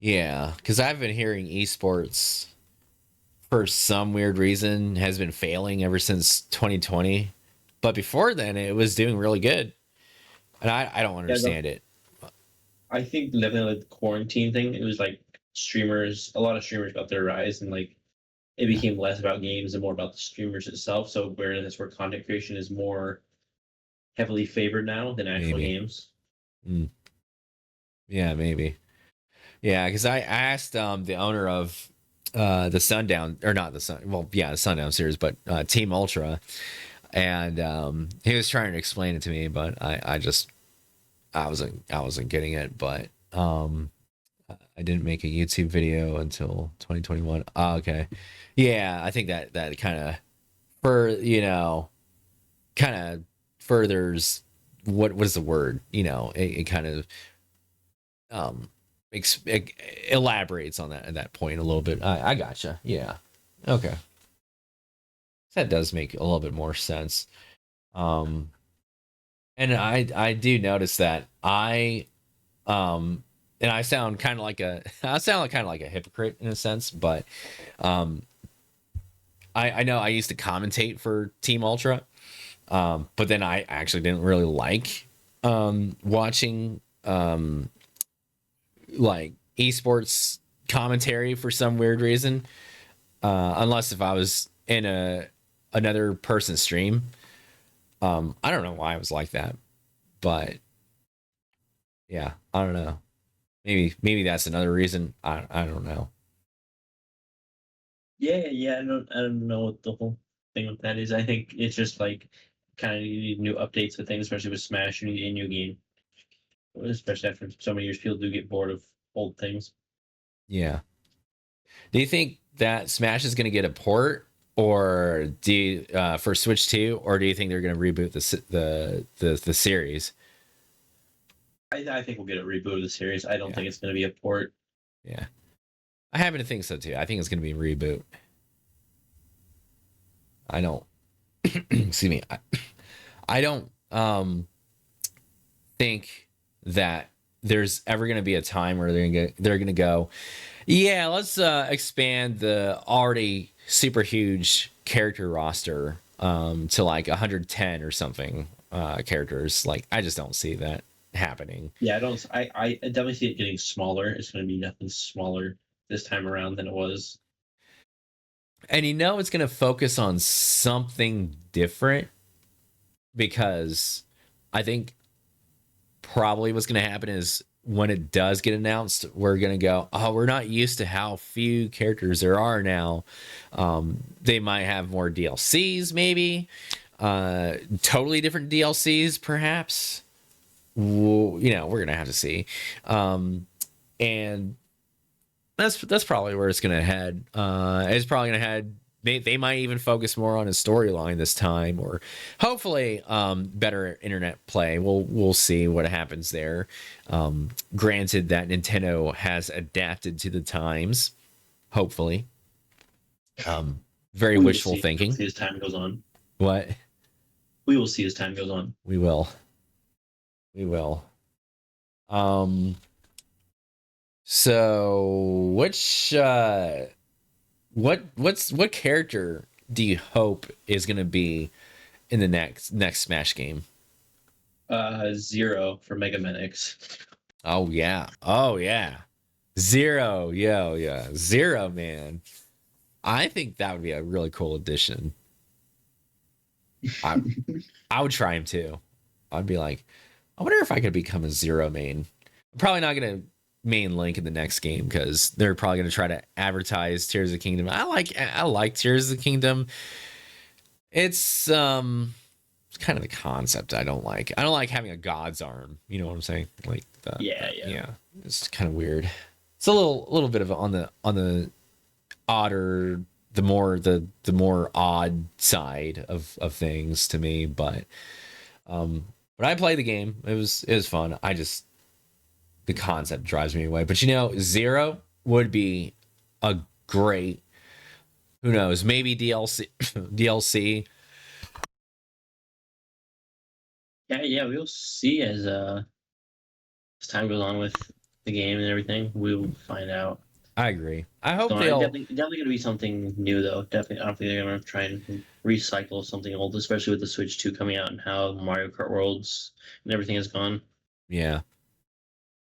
Yeah. Because I've been hearing esports for some weird reason has been failing ever since 2020. But before then, it was doing really good. And I don't Yeah, understand it. I think definitely like the quarantine thing. It was like streamers, a lot of streamers got their rise, and like it Yeah. became less about games and more about the streamers itself. So where that's where content creation is more heavily favored now than actual Maybe. games. Mm, yeah, maybe. Yeah, because I asked the owner of the Sundown, or not the Sun, well, yeah, the Sundown series, but Team Ultra, and he was trying to explain it to me, but I wasn't getting it. But I didn't make a YouTube video until 2021. Oh, okay, yeah, I think that kind of for kind of furthers what is the word? It kind of um elaborates on that at that point a little bit. I gotcha. Yeah. Okay. That does make a little bit more sense. Um, and I do notice that and I sound kind of like a I sound like kind of like a hypocrite in a sense, but um, I know I used to commentate for Team Ultra, but then I actually didn't really like watching like esports commentary for some weird reason, unless if I was in a another person's stream. I don't know why I was like that, but yeah, I don't know. Maybe that's another reason. I don't know. Yeah, yeah. I don't know what the whole thing with that is. I think it's just like kind of you need new updates with things, especially with Smash. You need a new game, especially after so many years. People do get bored of old things. Yeah. Do you think that Smash is going to get a port, or do you, for Switch 2, or do you think they're going to reboot the series? I think we'll get a reboot of the series. I don't Yeah. think it's going to be a port. Yeah. I happen to think so too. I think it's going to be a reboot. I don't. Excuse me. I don't think that there's ever going to be a time where they're going to go, yeah, let's expand the already super huge character roster to like 110 or something characters. Like I just don't see that happening. Yeah, I don't. I definitely see it getting smaller. It's going to be nothing smaller this time around than it was. And it's going to focus on something different, because I think probably what's going to happen is when it does get announced, we're going to go, oh, we're not used to how few characters there are now. They might have more DLCs, maybe totally different DLCs, perhaps. We're going to have to see. And that's probably where it's going to head. It's probably going to head they might even focus more on his storyline this time, or hopefully better internet play. We'll see what happens there. Granted that Nintendo has adapted to the times, hopefully. Very We will wishful see. We'll thinking. see as time goes on. What? We will see as time goes on. We will. We will. Um so what character do you hope is gonna be in the next Smash game? Zero for Mega Man X. Oh yeah. Oh yeah. Zero. Yeah. Zero, man. I think that would be a really cool addition. I I would try him too. I'd be like, I wonder if I could become a Zero main. I'm probably not gonna main Link in the next game because they're probably gonna try to advertise Tears of the Kingdom. I like Tears of the Kingdom. It's kind of the concept I don't like. I don't like having a god's arm. You know what I'm saying? Like Yeah. yeah. It's kind of weird. It's a little bit of on the odder, the more odd side of things to me. But when I played the game, it was fun. The concept drives me away. But Zero would be a great, who knows, maybe DLC DLC. Yeah. We'll see as time goes on with the game and everything. We'll find out. I agree. I hope So they'll. definitely gonna be something new though. Definitely, I don't think they're gonna try and recycle something old, especially with the Switch 2 coming out and how Mario Kart Worlds and everything has gone. Yeah.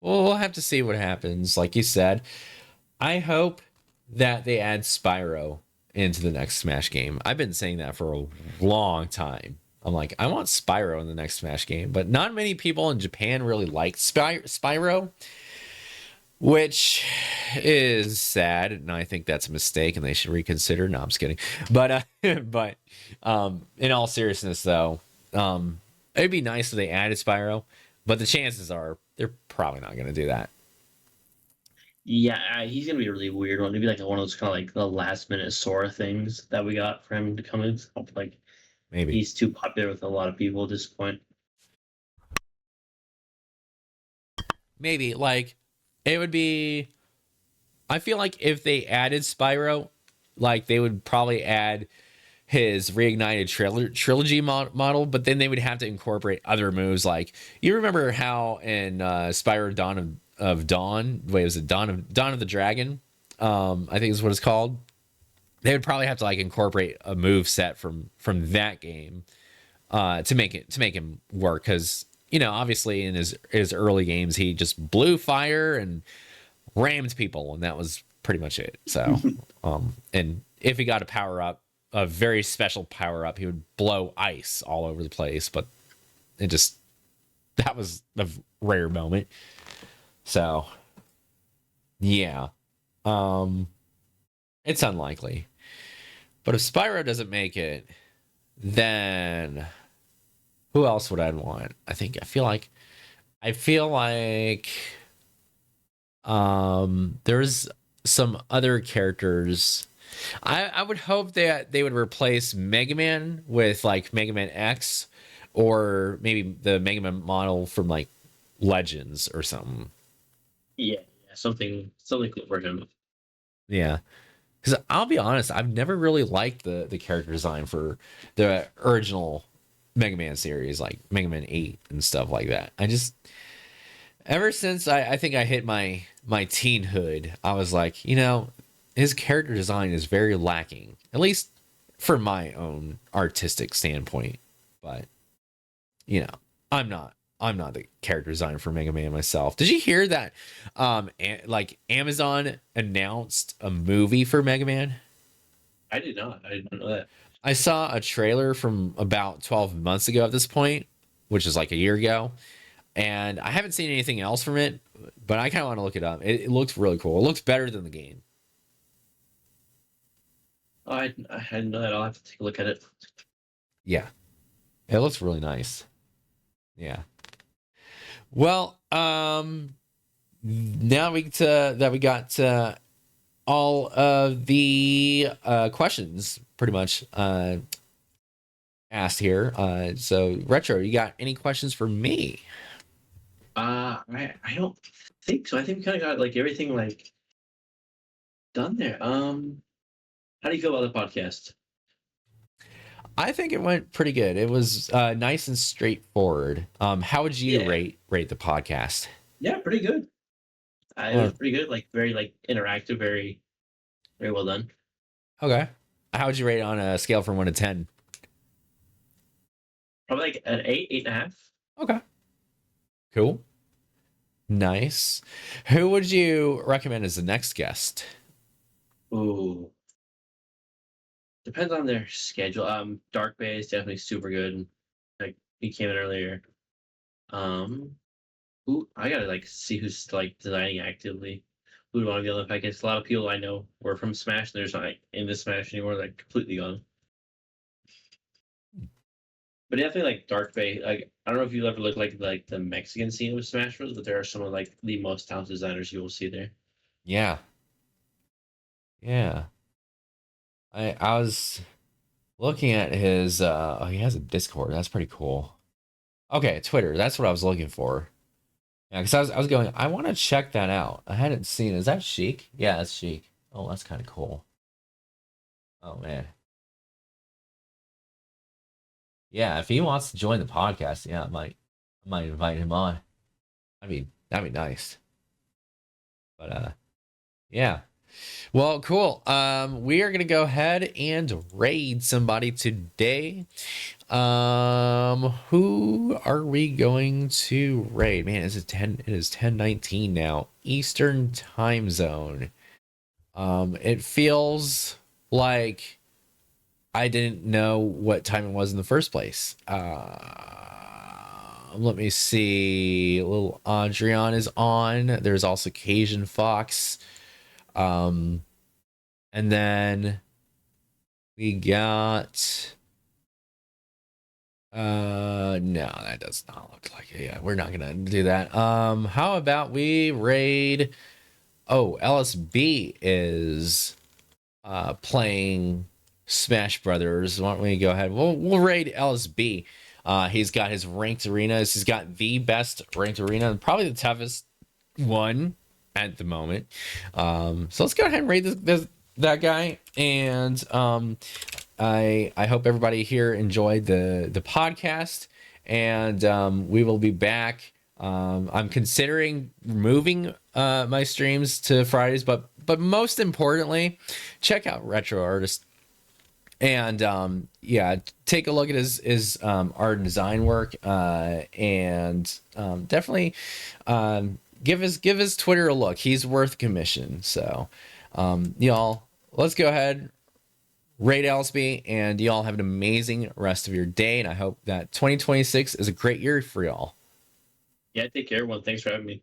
Well, we'll have to see what happens. Like you said, I hope that they add Spyro into the next Smash game. I've been saying that for a long time. I'm like, I want Spyro in the next Smash game, but not many people in Japan really like Spyro, which is sad, and I think that's a mistake, and they should reconsider. No, I'm just kidding. But but in all seriousness, though, it'd be nice if they added Spyro, but the chances are they're probably not going to do that. Yeah, he's gonna be a really weird one. Maybe like one of those kind of like the last minute Sora things that we got for him to come in. Like Maybe, he's too popular with a lot of people at this point. maybe like it would be. I feel like if they added Spyro, like they would probably add his reignited trilogy model, but then they would have to incorporate other moves. Like you remember how in Spyro of Dawn, wait, was it Dawn of the Dragon? I think is what it's called. They would probably have to like incorporate a move set from that game to make him work because obviously in his early games he just blew fire and rammed people and that was pretty much it. So and if he got a very special power up, he would blow ice all over the place, but that was a rare moment. So yeah, it's unlikely. But if Spyro doesn't make it, then who else would I want? I feel like there's some other characters. I would hope that they would replace Mega Man with like Mega Man X or maybe the Mega Man model from like Legends or something. Yeah, something cool for him. Yeah. Because I'll be honest, I've never really liked the character design for the original Mega Man series, like Mega Man 8 and stuff like that. Ever since I think I hit my teenhood, I was like, his character design is very lacking, at least for my own artistic standpoint. But you know, I'm not the character designer for Mega Man myself. Did you hear that? Like Amazon announced a movie for Mega Man. I did not. I didn't know that. I saw a trailer from about 12 months ago at this point, which is like a year ago, and I haven't seen anything else from it. But I kind of want to look it up. It looks really cool. It looks better than the game. Oh, I hadn't know that. I'll have to take a look at it. Yeah, it looks really nice. Yeah. Well, now that we got all of the questions pretty much asked here. So Retro, you got any questions for me? I don't think so. I think we kind of got like everything like done there. How do you feel about the podcast? I think it went pretty good. It was nice and straightforward. How would you Yeah, rate the podcast? yeah, pretty good. It Uh, was pretty good. Like very like interactive, very well done. okay. How would you rate it on a scale from 1 to 10? Probably like an 8.5. Okay. Cool. Nice. Who would you recommend as the next guest? Ooh, depends on their schedule. Dark Bay is definitely super good. Like he came in earlier. Um, Who I gotta like see who's like designing actively. Who would want to be on the podcast? A lot of people I know were from Smash. There's not like, in the Smash anymore. Like completely gone. But definitely like Dark Bay. Like I don't know if you ever look like the Mexican scene with Smash Bros, but there are some of like the most talented designers you will see there. Yeah. Yeah. I was looking at his oh, he has a Discord. That's pretty cool. Okay, Twitter. That's what I was looking for. Yeah, because I was going, I want to check that out. I hadn't seen. Is that Chic? Yeah, that's Chic. Oh, that's kind of cool. Oh man. Yeah, if he wants to join the podcast, yeah, I might invite him on. That'd be nice. But yeah. Well, cool. We are gonna go ahead and raid somebody today. Who are we going to raid? Man, it is 10:19 now, Eastern time zone. It feels like I didn't know what time it was in the first place. Let me see. Little Adrian is on. There's also Cajun Fox. Um, and then we got no, that does not look like it. Yeah, we're not gonna do that. How about we raid? Oh, LSB is playing Smash Brothers. Why don't we go ahead? We'll raid LSB. He's got his ranked arenas. He's got the best ranked arena and probably the toughest one at the moment. So let's go ahead and raid that guy. And I hope everybody here enjoyed the podcast. And we will be back. I'm considering moving my streams to Fridays, but most importantly, check out Retr0Artist and yeah, take a look at his art and design work, and definitely give his Twitter a look. He's worth commission. So y'all, let's go ahead, rate LSB, and y'all have an amazing rest of your day. And I hope that 2026 is a great year for y'all. Yeah, take care, everyone. Thanks for having me.